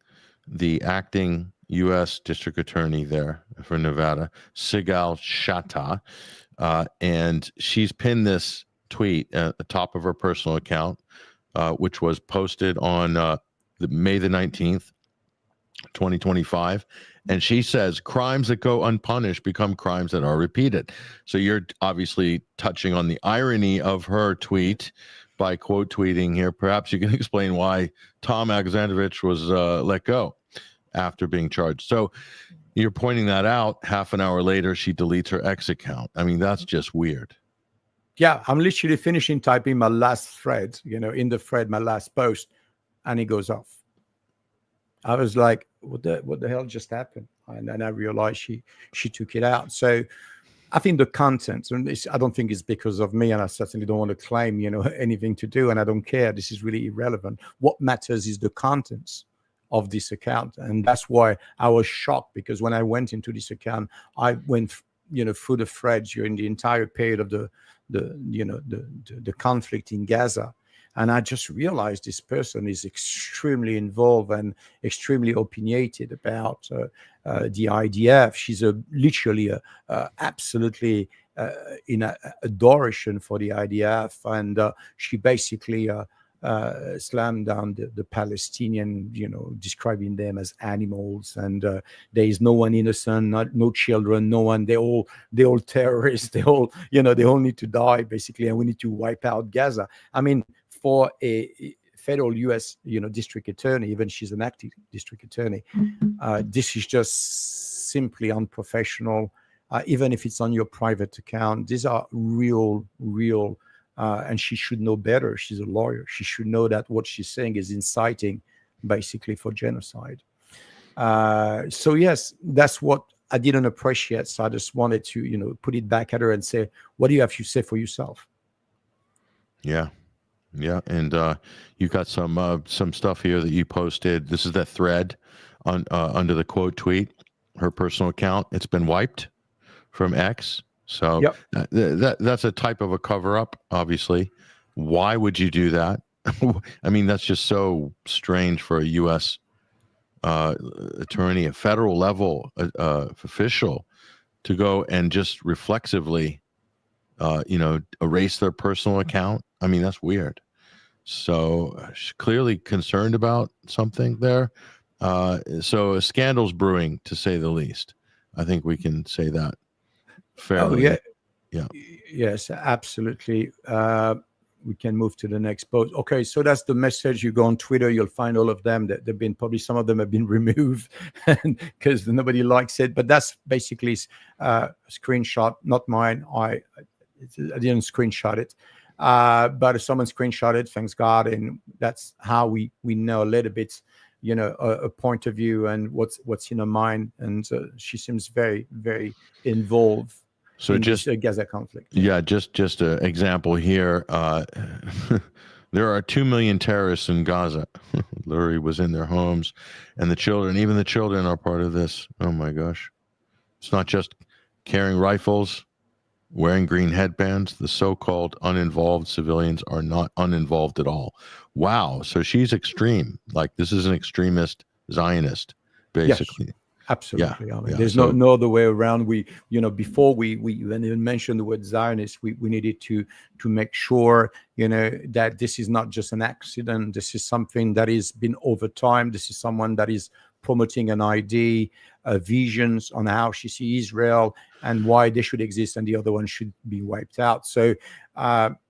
the acting U.S. District Attorney there for Nevada, Sigal Shatta, and she's pinned this tweet at the top of her personal account, which was posted on May the 19th, 2025. And she says, crimes that go unpunished become crimes that are repeated. So you're obviously touching on the irony of her tweet by quote tweeting here. Perhaps you can explain why Tom Alexandrovich was let go after being charged. So you're pointing that out. Half an hour later, she deletes her X account. I mean, that's just weird. Yeah, I'm literally finishing typing my last thread, in the thread, my last post, and it goes off. I was like, what the hell just happened? And then I realized she took it out. So I think the content, and I don't think it's because of me, and I certainly don't want to claim, anything to do, and I don't care. This is really irrelevant. What matters is the contents of this account. And that's why I was shocked, because when I went into this account, I went, through the threads during the entire period of the conflict in Gaza. And I just realized this person is extremely involved and extremely opinionated about the IDF. She's literally absolutely in adoration for the IDF. And she basically slammed down the Palestinian, describing them as animals. And there is no one innocent, no children, no one. They're all terrorists. They all need to die, basically. And we need to wipe out Gaza. I mean, for a federal U.S. district attorney, even she's an active district attorney, this is just simply unprofessional. Even if it's on your private account, these are real, and she should know better. She's a lawyer. She should know that what she's saying is inciting, basically, for genocide. So yes, that's what I didn't appreciate. So I just wanted to, put it back at her and say, what do you have to say for yourself? Yeah. Yeah, and you got some stuff here that you posted. This is that thread on under the quote tweet, her personal account. It's been wiped from X. So yep. That's a type of a cover up, obviously. Why would you do that? I mean, that's just so strange for a U.S. Attorney, a federal level official, to go and just reflexively, erase their personal account. I mean, that's weird. So she's clearly concerned about something there. So a scandal's brewing, to say the least. I think we can say that fairly. Oh, yeah. Yes, absolutely. We can move to the next post. Okay, so that's the message. You go on Twitter, you'll find all of them. They've been probably, some of them have been removed because nobody likes it. But that's basically a screenshot, not mine. I didn't screenshot it. But if someone screenshot it, thanks God, and that's how we know a little bit, a point of view and what's in her mind. And she seems very, very involved. So in just this Gaza conflict. Yeah, just an example here. There are 2 million terrorists in Gaza. Lurie was in their homes, and even the children are part of this. Oh my gosh. It's not just carrying rifles, wearing green headbands. The so-called uninvolved civilians are not uninvolved at all. Wow. So she's extreme. Like, this is an extremist Zionist, basically. Yes, absolutely. Yeah. I mean, there's no other way around. Before we even mentioned the word Zionist, we needed to make sure, that this is not just an accident. This is something that has been over time. This is someone that is promoting an idea, visions on how she sees Israel and why they should exist and the other one should be wiped out. So,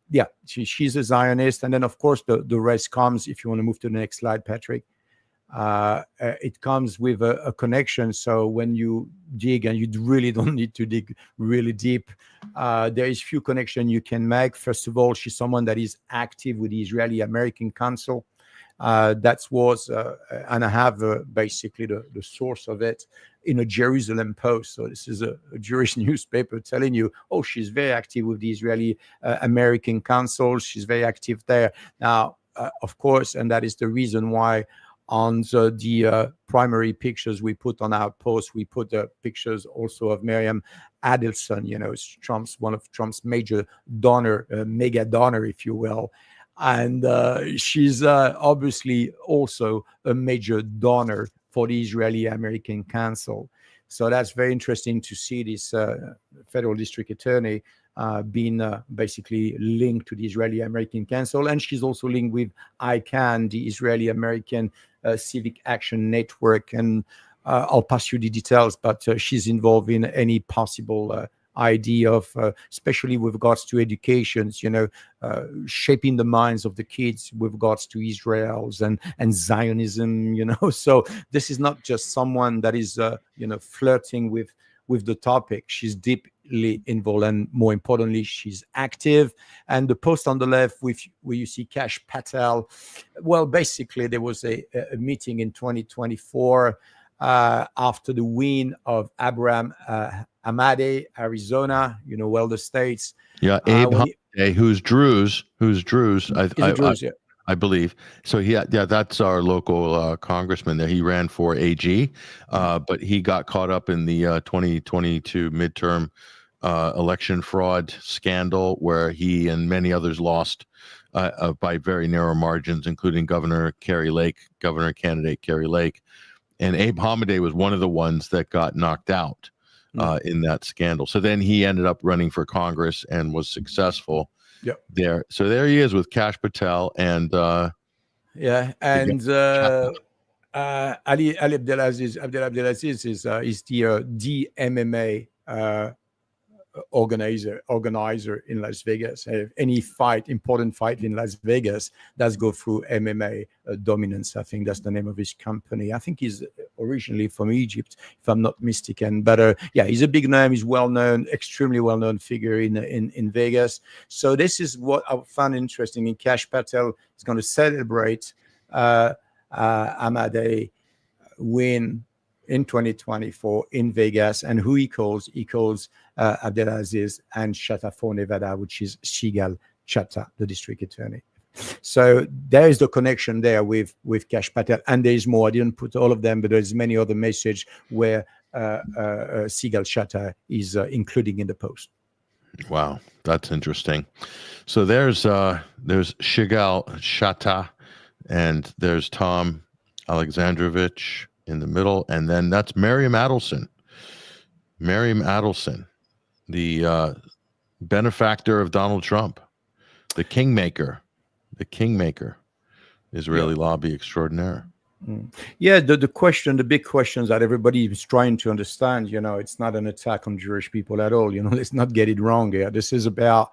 yeah, she's a Zionist. And then, of course, the rest comes, if you want to move to the next slide, Patrick. It comes with a connection. So when you dig, and you really don't need to dig really deep, there is few connections you can make. First of all, she's someone that is active with the Israeli-American Council. That was, and I have basically the source of it in a Jerusalem Post. So this is a Jewish newspaper telling you, oh, she's very active with the Israeli-American Council. She's very active there. Now, of course, and that is the reason why on the primary pictures we put on our post, we put the pictures also of Miriam Adelson, one of Trump's major donor, mega donor, if you will. And she's obviously also a major donor for the Israeli-American Council. So that's very interesting to see this federal district attorney being basically linked to the Israeli-American Council. And she's also linked with ICANN, the Israeli-American Civic Action Network. And I'll pass you the details, but she's involved in any possible idea of, especially with regards to education, shaping the minds of the kids with regards to Israel's and Zionism, So this is not just someone that is, flirting with the topic. She's deeply involved, and more importantly, she's active. And the post on the left where you see Kash Patel, well, basically there was a meeting in 2024 after the win of Abraham Amade, Arizona, well, the states. Yeah, Abe Holiday, who's Druze. I believe. So that's our local congressman there. He ran for AG, but he got caught up in the 2022 midterm election fraud scandal, where he and many others lost by very narrow margins, including governor candidate Kerry Lake. And Abe Holiday was one of the ones that got knocked out in that scandal. So then he ended up running for Congress and was successil there. So there he is with Kash Patel and Ali Abdelaziz is the MMA organizer in Las Vegas. Any important fight in Las Vegas does go through MMA Dominance. I think that's the name of his company. I think he's originally from Egypt, if I'm not mistaken. But he's a big name. He's well-known, extremely well-known figure in Vegas. So this is what I found interesting. In Kash Patel is going to celebrate Ahmadiyya win in 2024 in Vegas, and who he calls Abdelaziz and Shatta for Nevada, which is Sigal Chattah, the district attorney. So there is the connection there with Kash Patel, and there is more. I didn't put all of them, but there's many other messages where Sigal Chattah is including in the post. Wow, that's interesting. So there's Sigal Chattah, and there's Tom Alexandrovich in the middle, and then that's Miriam Adelson, the benefactor of Donald Trump, the kingmaker, Israeli lobby extraordinaire. Yeah, the big questions that everybody is trying to understand, it's not an attack on Jewish people at all. Let's not get it wrong here. This is about,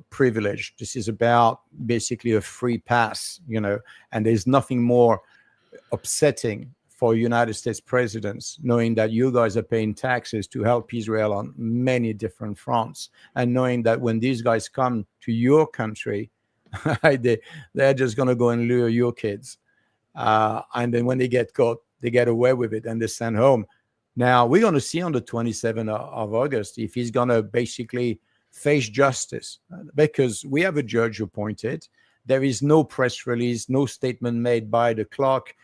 privilege. This is about basically a free pass, and there's nothing more upsetting for United States presidents, knowing that you guys are paying taxes to help Israel on many different fronts, and knowing that when these guys come to your country, they're just going to go and lure your kids. And then when they get caught, they get away with it and they send home. Now, we're going to see on the 27th of August if he's going to basically face justice, because we have a judge appointed. There is no press release, no statement made by the Clark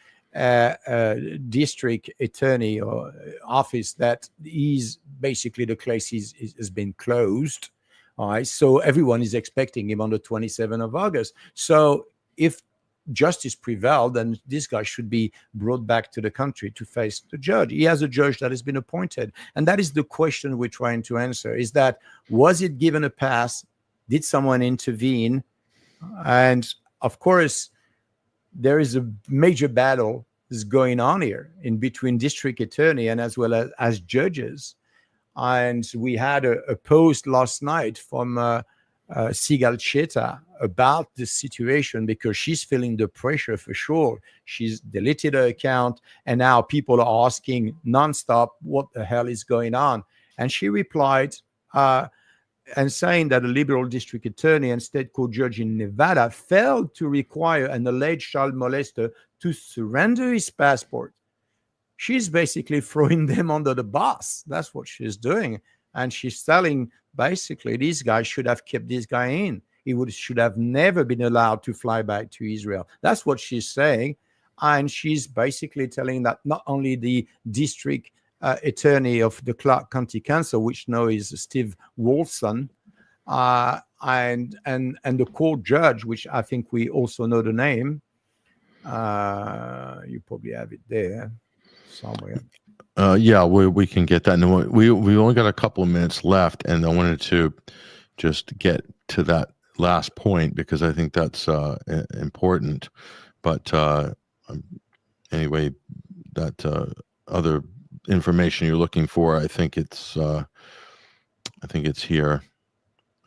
district attorney or office that is basically the case has been closed. All right, so everyone is expecting him on the 27th of August. So if justice prevailed, then this guy should be brought back to the country to face the judge. He has a judge that has been appointed, and that is the question we're trying to answer: is that, was it given a pass? Did someone intervene? And of course, there is a major battle is going on here in between district attorney and as well as judges. And we had a post last night from Sigal Cheta about this situation, because she's feeling the pressure for sure. She's deleted her account, and now people are asking nonstop what the hell is going on. And she replied and saying that a liberal district attorney and state court judge in Nevada failed to require an alleged child molester to surrender his passport. She's basically throwing them under the bus. That's what she's doing. And she's telling basically this guy should have kept this guy in. He should have never been allowed to fly back to Israel. That's what she's saying. And she's basically telling that not only the district attorney of the Clark County Council, which now is Steve Wolfson, and the court judge, which I think we also know the name. You probably have it there somewhere. Yeah, we can get that. And we only got a couple of minutes left, and I wanted to just get to that last point because I think that's important. But anyway, that other information you're looking for, I think it's here.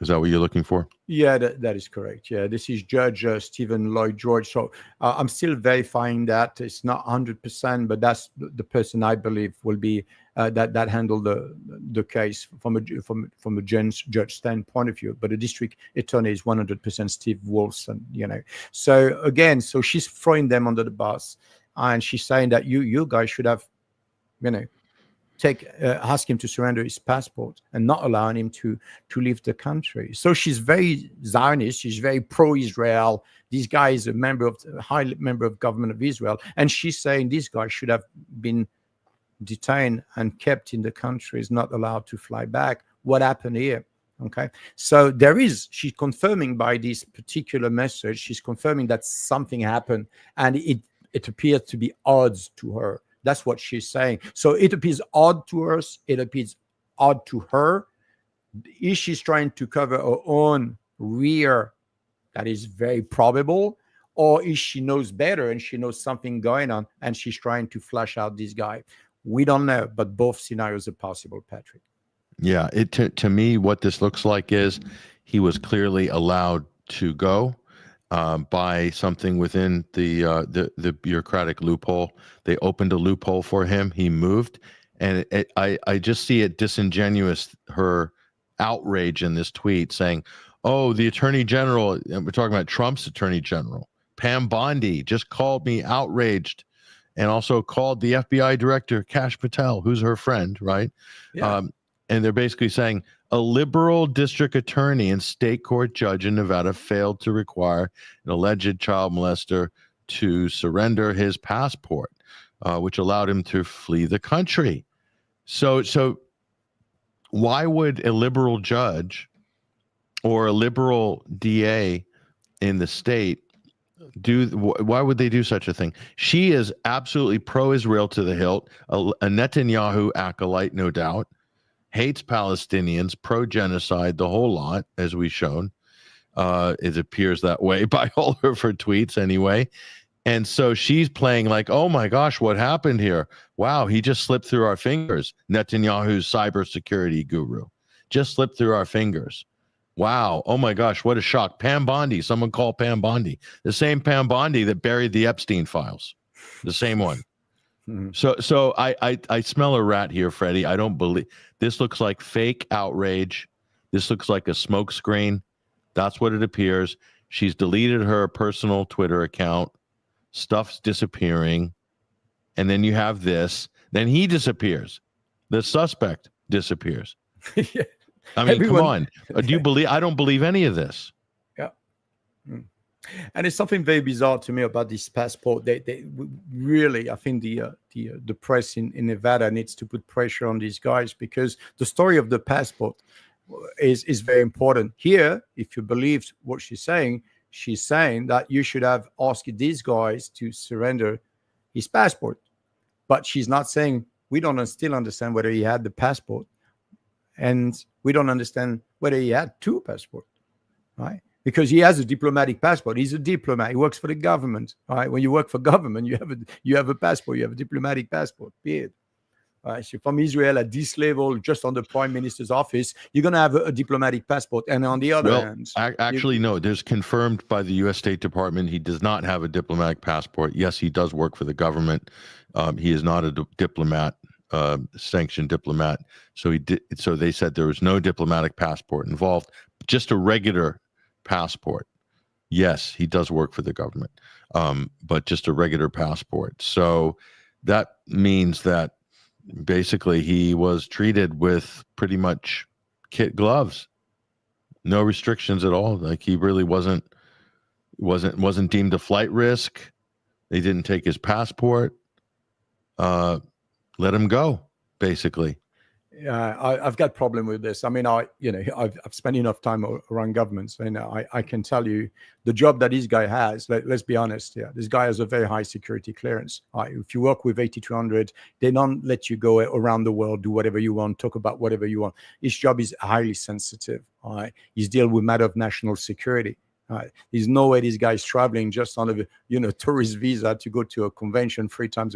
Is that what you're looking for? Yeah, that is correct. Yeah, this is Judge Stephen Lloyd George. So I'm still verifying that. It's not 100%, but that's the person I believe will be that handle the case from a judge standpoint of view. But the district attorney is 100% Steve Wolfson. So again, so she's throwing them under the bus, and she's saying that you guys should have, ask him to surrender his passport and not allowing him to leave the country. So she's very Zionist. She's very pro-Israel. This guy is a high member of government of Israel, and she's saying this guy should have been detained and kept in the country, is not allowed to fly back. What happened here? Okay, so she's confirming by this particular message. She's confirming that something happened, and it appears to be odds to her. That's what she's saying. So it appears odd to us. It appears odd to her. Is she trying to cover her own rear? That is very probable. Or is she knows better and she knows something going on and she's trying to flush out this guy? We don't know, but both scenarios are possible, Patrick. Yeah, to me, what this looks like is he was clearly allowed to go. By something within the bureaucratic loophole. They opened a loophole for him. He moved. And I just see it disingenuous, her outrage in this tweet saying, oh, the attorney general, we're talking about Trump's attorney general, Pam Bondi, just called me outraged and also called the FBI director, Kash Patel, who's her friend, right? Yeah. And they're basically saying, a liberal district attorney and state court judge in Nevada failed to require an alleged child molester to surrender his passport, which allowed him to flee the country. So why would a liberal judge or a liberal DA in the state why would they do such a thing? She is absolutely pro-Israel to the hilt, a Netanyahu acolyte, no doubt. Hates Palestinians, pro-genocide, the whole lot, as we've shown. It appears that way by all of her tweets anyway. And so she's playing like, oh my gosh, what happened here? Wow, he just slipped through our fingers. Netanyahu's cybersecurity guru just slipped through our fingers. Wow, oh my gosh, what a shock. Pam Bondi, someone call Pam Bondi. The same Pam Bondi that buried the Epstein files. The same one. So I smell a rat here, Freddie. I don't believe this. Looks like fake outrage. This looks like a smokescreen. That's what it appears. She's deleted her personal Twitter account. Stuff's disappearing. And then you have this. Then he disappears. The suspect disappears. Yeah. I mean, come on. Do you believe? I don't believe any of this. Yeah. And it's something very bizarre to me about this passport. They really, I think the press in Nevada needs to put pressure on these guys, because the story of the passport is very important. Here, if you believe what she's saying that you should have asked these guys to surrender his passport. But she's not saying we don't still understand whether he had the passport, and we don't understand whether he had two passports, right? because he has a diplomatic passport. He's a diplomat. He works for the government. All right. When you work for government, you have a passport. You have a diplomatic passport. Period. All right. So from Israel at this level, just on the prime minister's office, you're going to have a diplomatic passport. And on the other hand, actually, no. There's confirmed by the U.S. State Department he does not have a diplomatic passport. Yes, he does work for the government. He is not a diplomat. Sanctioned diplomat. So so they said there was no diplomatic passport involved, just a regular passport. Yes, he does work for the government, but just a regular passport. So that means that basically he was treated with pretty much kid gloves, no restrictions at all. Like he really wasn't deemed a flight risk. They didn't take his passport. Let him go, basically. I've got a problem with this. I mean, I've spent enough time around governments, and I can tell you the job that this guy has. Let's be honest. Yeah, this guy has a very high security clearance. If you work with 8200, they don't let you go around the world, do whatever you want, talk about whatever you want. His job is highly sensitive. He's dealing with matter of national security. There's no way this guy's traveling just on a tourist visa to go to a convention 3 times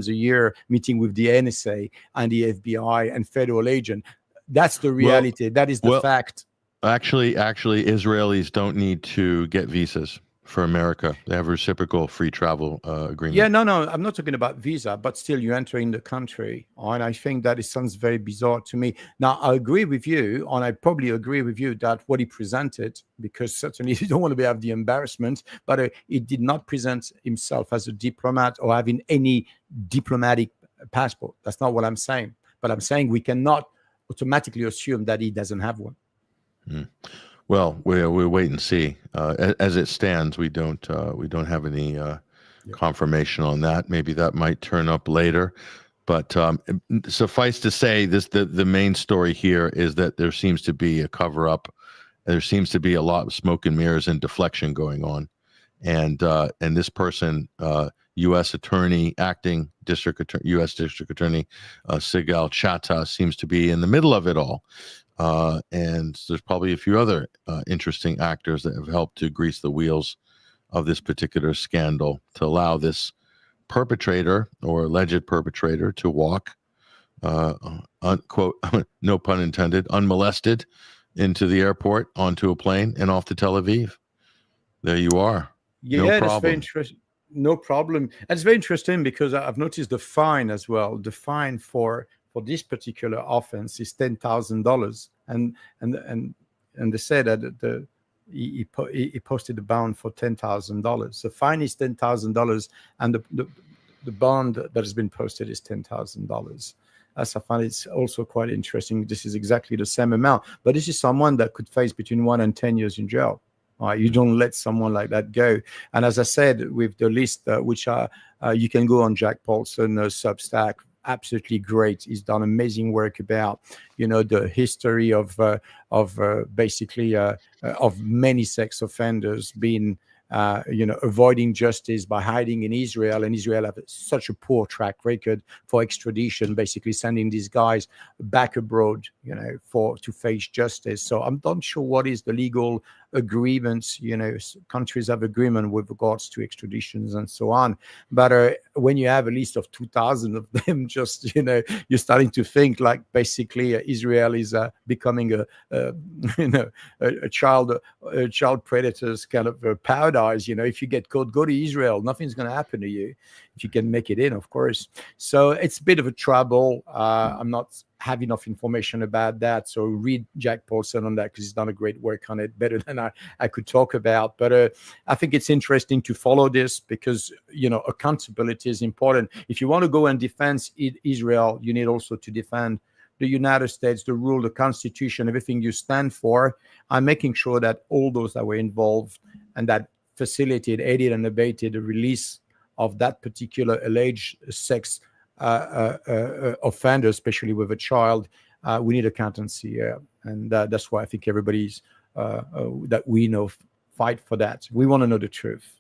a year, meeting with the NSA and the FBI and federal agent. That's the reality. That is the fact. Actually, Israelis don't need to get visas for America. They have a reciprocal free travel agreement. Yeah, no, I'm not talking about visa, but still you enter in the country. And I think that it sounds very bizarre to me. Now, I agree with you, and I probably agree with you that what he presented, because certainly you don't want to have the embarrassment, but he did not present himself as a diplomat or having any diplomatic passport. That's not what I'm saying. But I'm saying we cannot automatically assume that he doesn't have one. Well, we'll wait and see. As it stands, we don't have any confirmation on that. Maybe that might turn up later. But suffice to say, the main story here is that there seems to be a cover-up. There seems to be a lot of smoke and mirrors and deflection going on, and this person, U.S. Attorney, acting U.S. District Attorney Sigal Chattah, seems to be in the middle of it all. And there's probably a few other interesting actors that have helped to grease the wheels of this particular scandal to allow this perpetrator or alleged perpetrator to walk, quote, no pun intended, unmolested into the airport, onto a plane, and off to Tel Aviv. There you are. Yeah, no problem. That's very interesting. No problem. And it's very interesting because I've noticed the fine as well. The fine for this particular offense is $10,000, and they said that he posted a bond for $10,000. The fine is $10,000, and the bond that has been posted is $10,000. As I find it's also quite interesting. This is exactly the same amount, but this is someone that could face between 1 and 10 years in jail. You don't let someone like that go. And as I said, with the list, which you can go on Jack Paulson Substack, absolutely great. He's done amazing work about, the history of basically of many sex offenders being, avoiding justice by hiding in Israel, and Israel have such a poor track record for extradition, basically sending these guys back abroad, to face justice. So I'm not sure what is the legal agreements. Countries have agreement with regards to extraditions and so on. But when you have a list of 2,000 of them, just you're starting to think like basically Israel is becoming a child predators kind of paradise. If you get caught, go to Israel. Nothing's going to happen to you if you can make it in, of course. So it's a bit of a trouble. I'm not have enough information about that, so read Jack Paulson on that because he's done a great work on it, better than I could talk about. But I think it's interesting to follow this because accountability is important. If you want to go and defend Israel, you need also to defend the United States, the rule, the Constitution, everything you stand for. I'm making sure that all those that were involved and that facilitated, aided, and abated the release of that particular alleged sex offender, especially with a child, we need accountancy, and that's why I think everybody's that we know fight for that. We want to know the truth.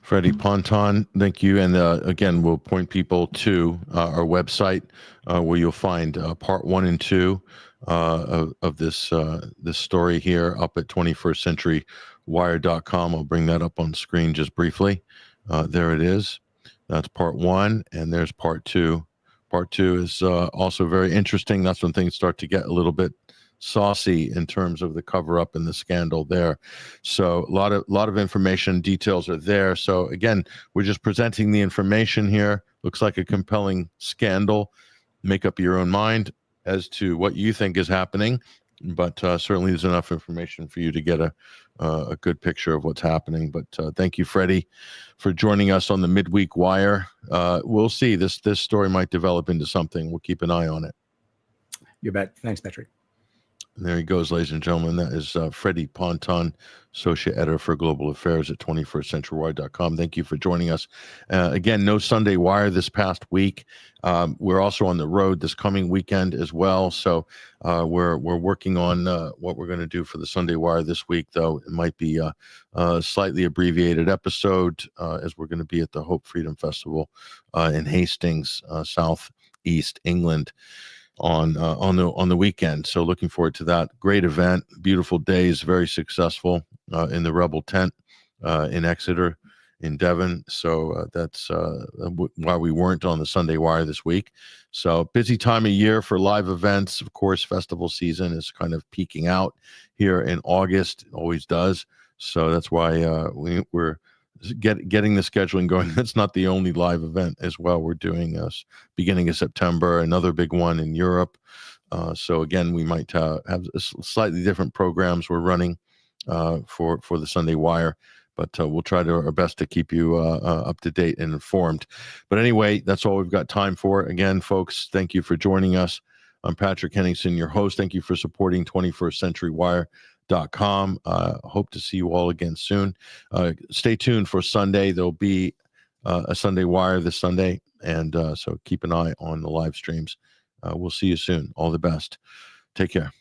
Freddie Ponton, thank you. And again, we'll point people to our website where you'll find part 1 and 2 of this this story here up at 21stcenturywire.com. I'll bring that up on screen just briefly. There it is. That's part one, and there's part two. Part two is also very interesting. That's when things start to get a little bit saucy in terms of the cover up and the scandal there. So a lot of information, details are there. So again, we're just presenting the information here. Looks like a compelling scandal. Make up your own mind as to what you think is happening, but certainly there's enough information for you to get a good picture of what's happening. But thank you, Freddie, for joining us on the Midweek Wire. We'll see. This story might develop into something. We'll keep an eye on it. You bet. Thanks, Patrick. And there he goes, ladies and gentlemen. That is Freddie Ponton, Associate Editor for Global Affairs at 21stcenturywire.com. Thank you for joining us. Again, no Sunday Wire this past week. We're also on the road this coming weekend as well. So we're working on what we're going to do for the Sunday Wire this week, though it might be a slightly abbreviated episode as we're going to be at the Hope Freedom Festival in Hastings, Southeast England, on the weekend. So looking forward to that. Great event, beautiful days, very successful in the Rebel tent in Exeter in Devon. So that's why we weren't on the Sunday Wire this week. So busy time of year for live events. Of course, festival season is kind of peaking out here in August. It always does. So that's why we're getting the scheduling going. That's not the only live event as well. We're doing beginning of September, another big one in Europe. So again, we might have slightly different programs we're running for the Sunday Wire, but we'll try our best to keep you up to date and informed. But anyway, that's all we've got time for. Again, folks, thank you for joining us. I'm Patrick Henningsen, your host. Thank you for supporting 21stcenturywire.com. Hope to see you all again soon. Stay tuned for Sunday. There'll be a Sunday Wire this Sunday, and so keep an eye on the live streams. We'll see you soon. All the best. Take care.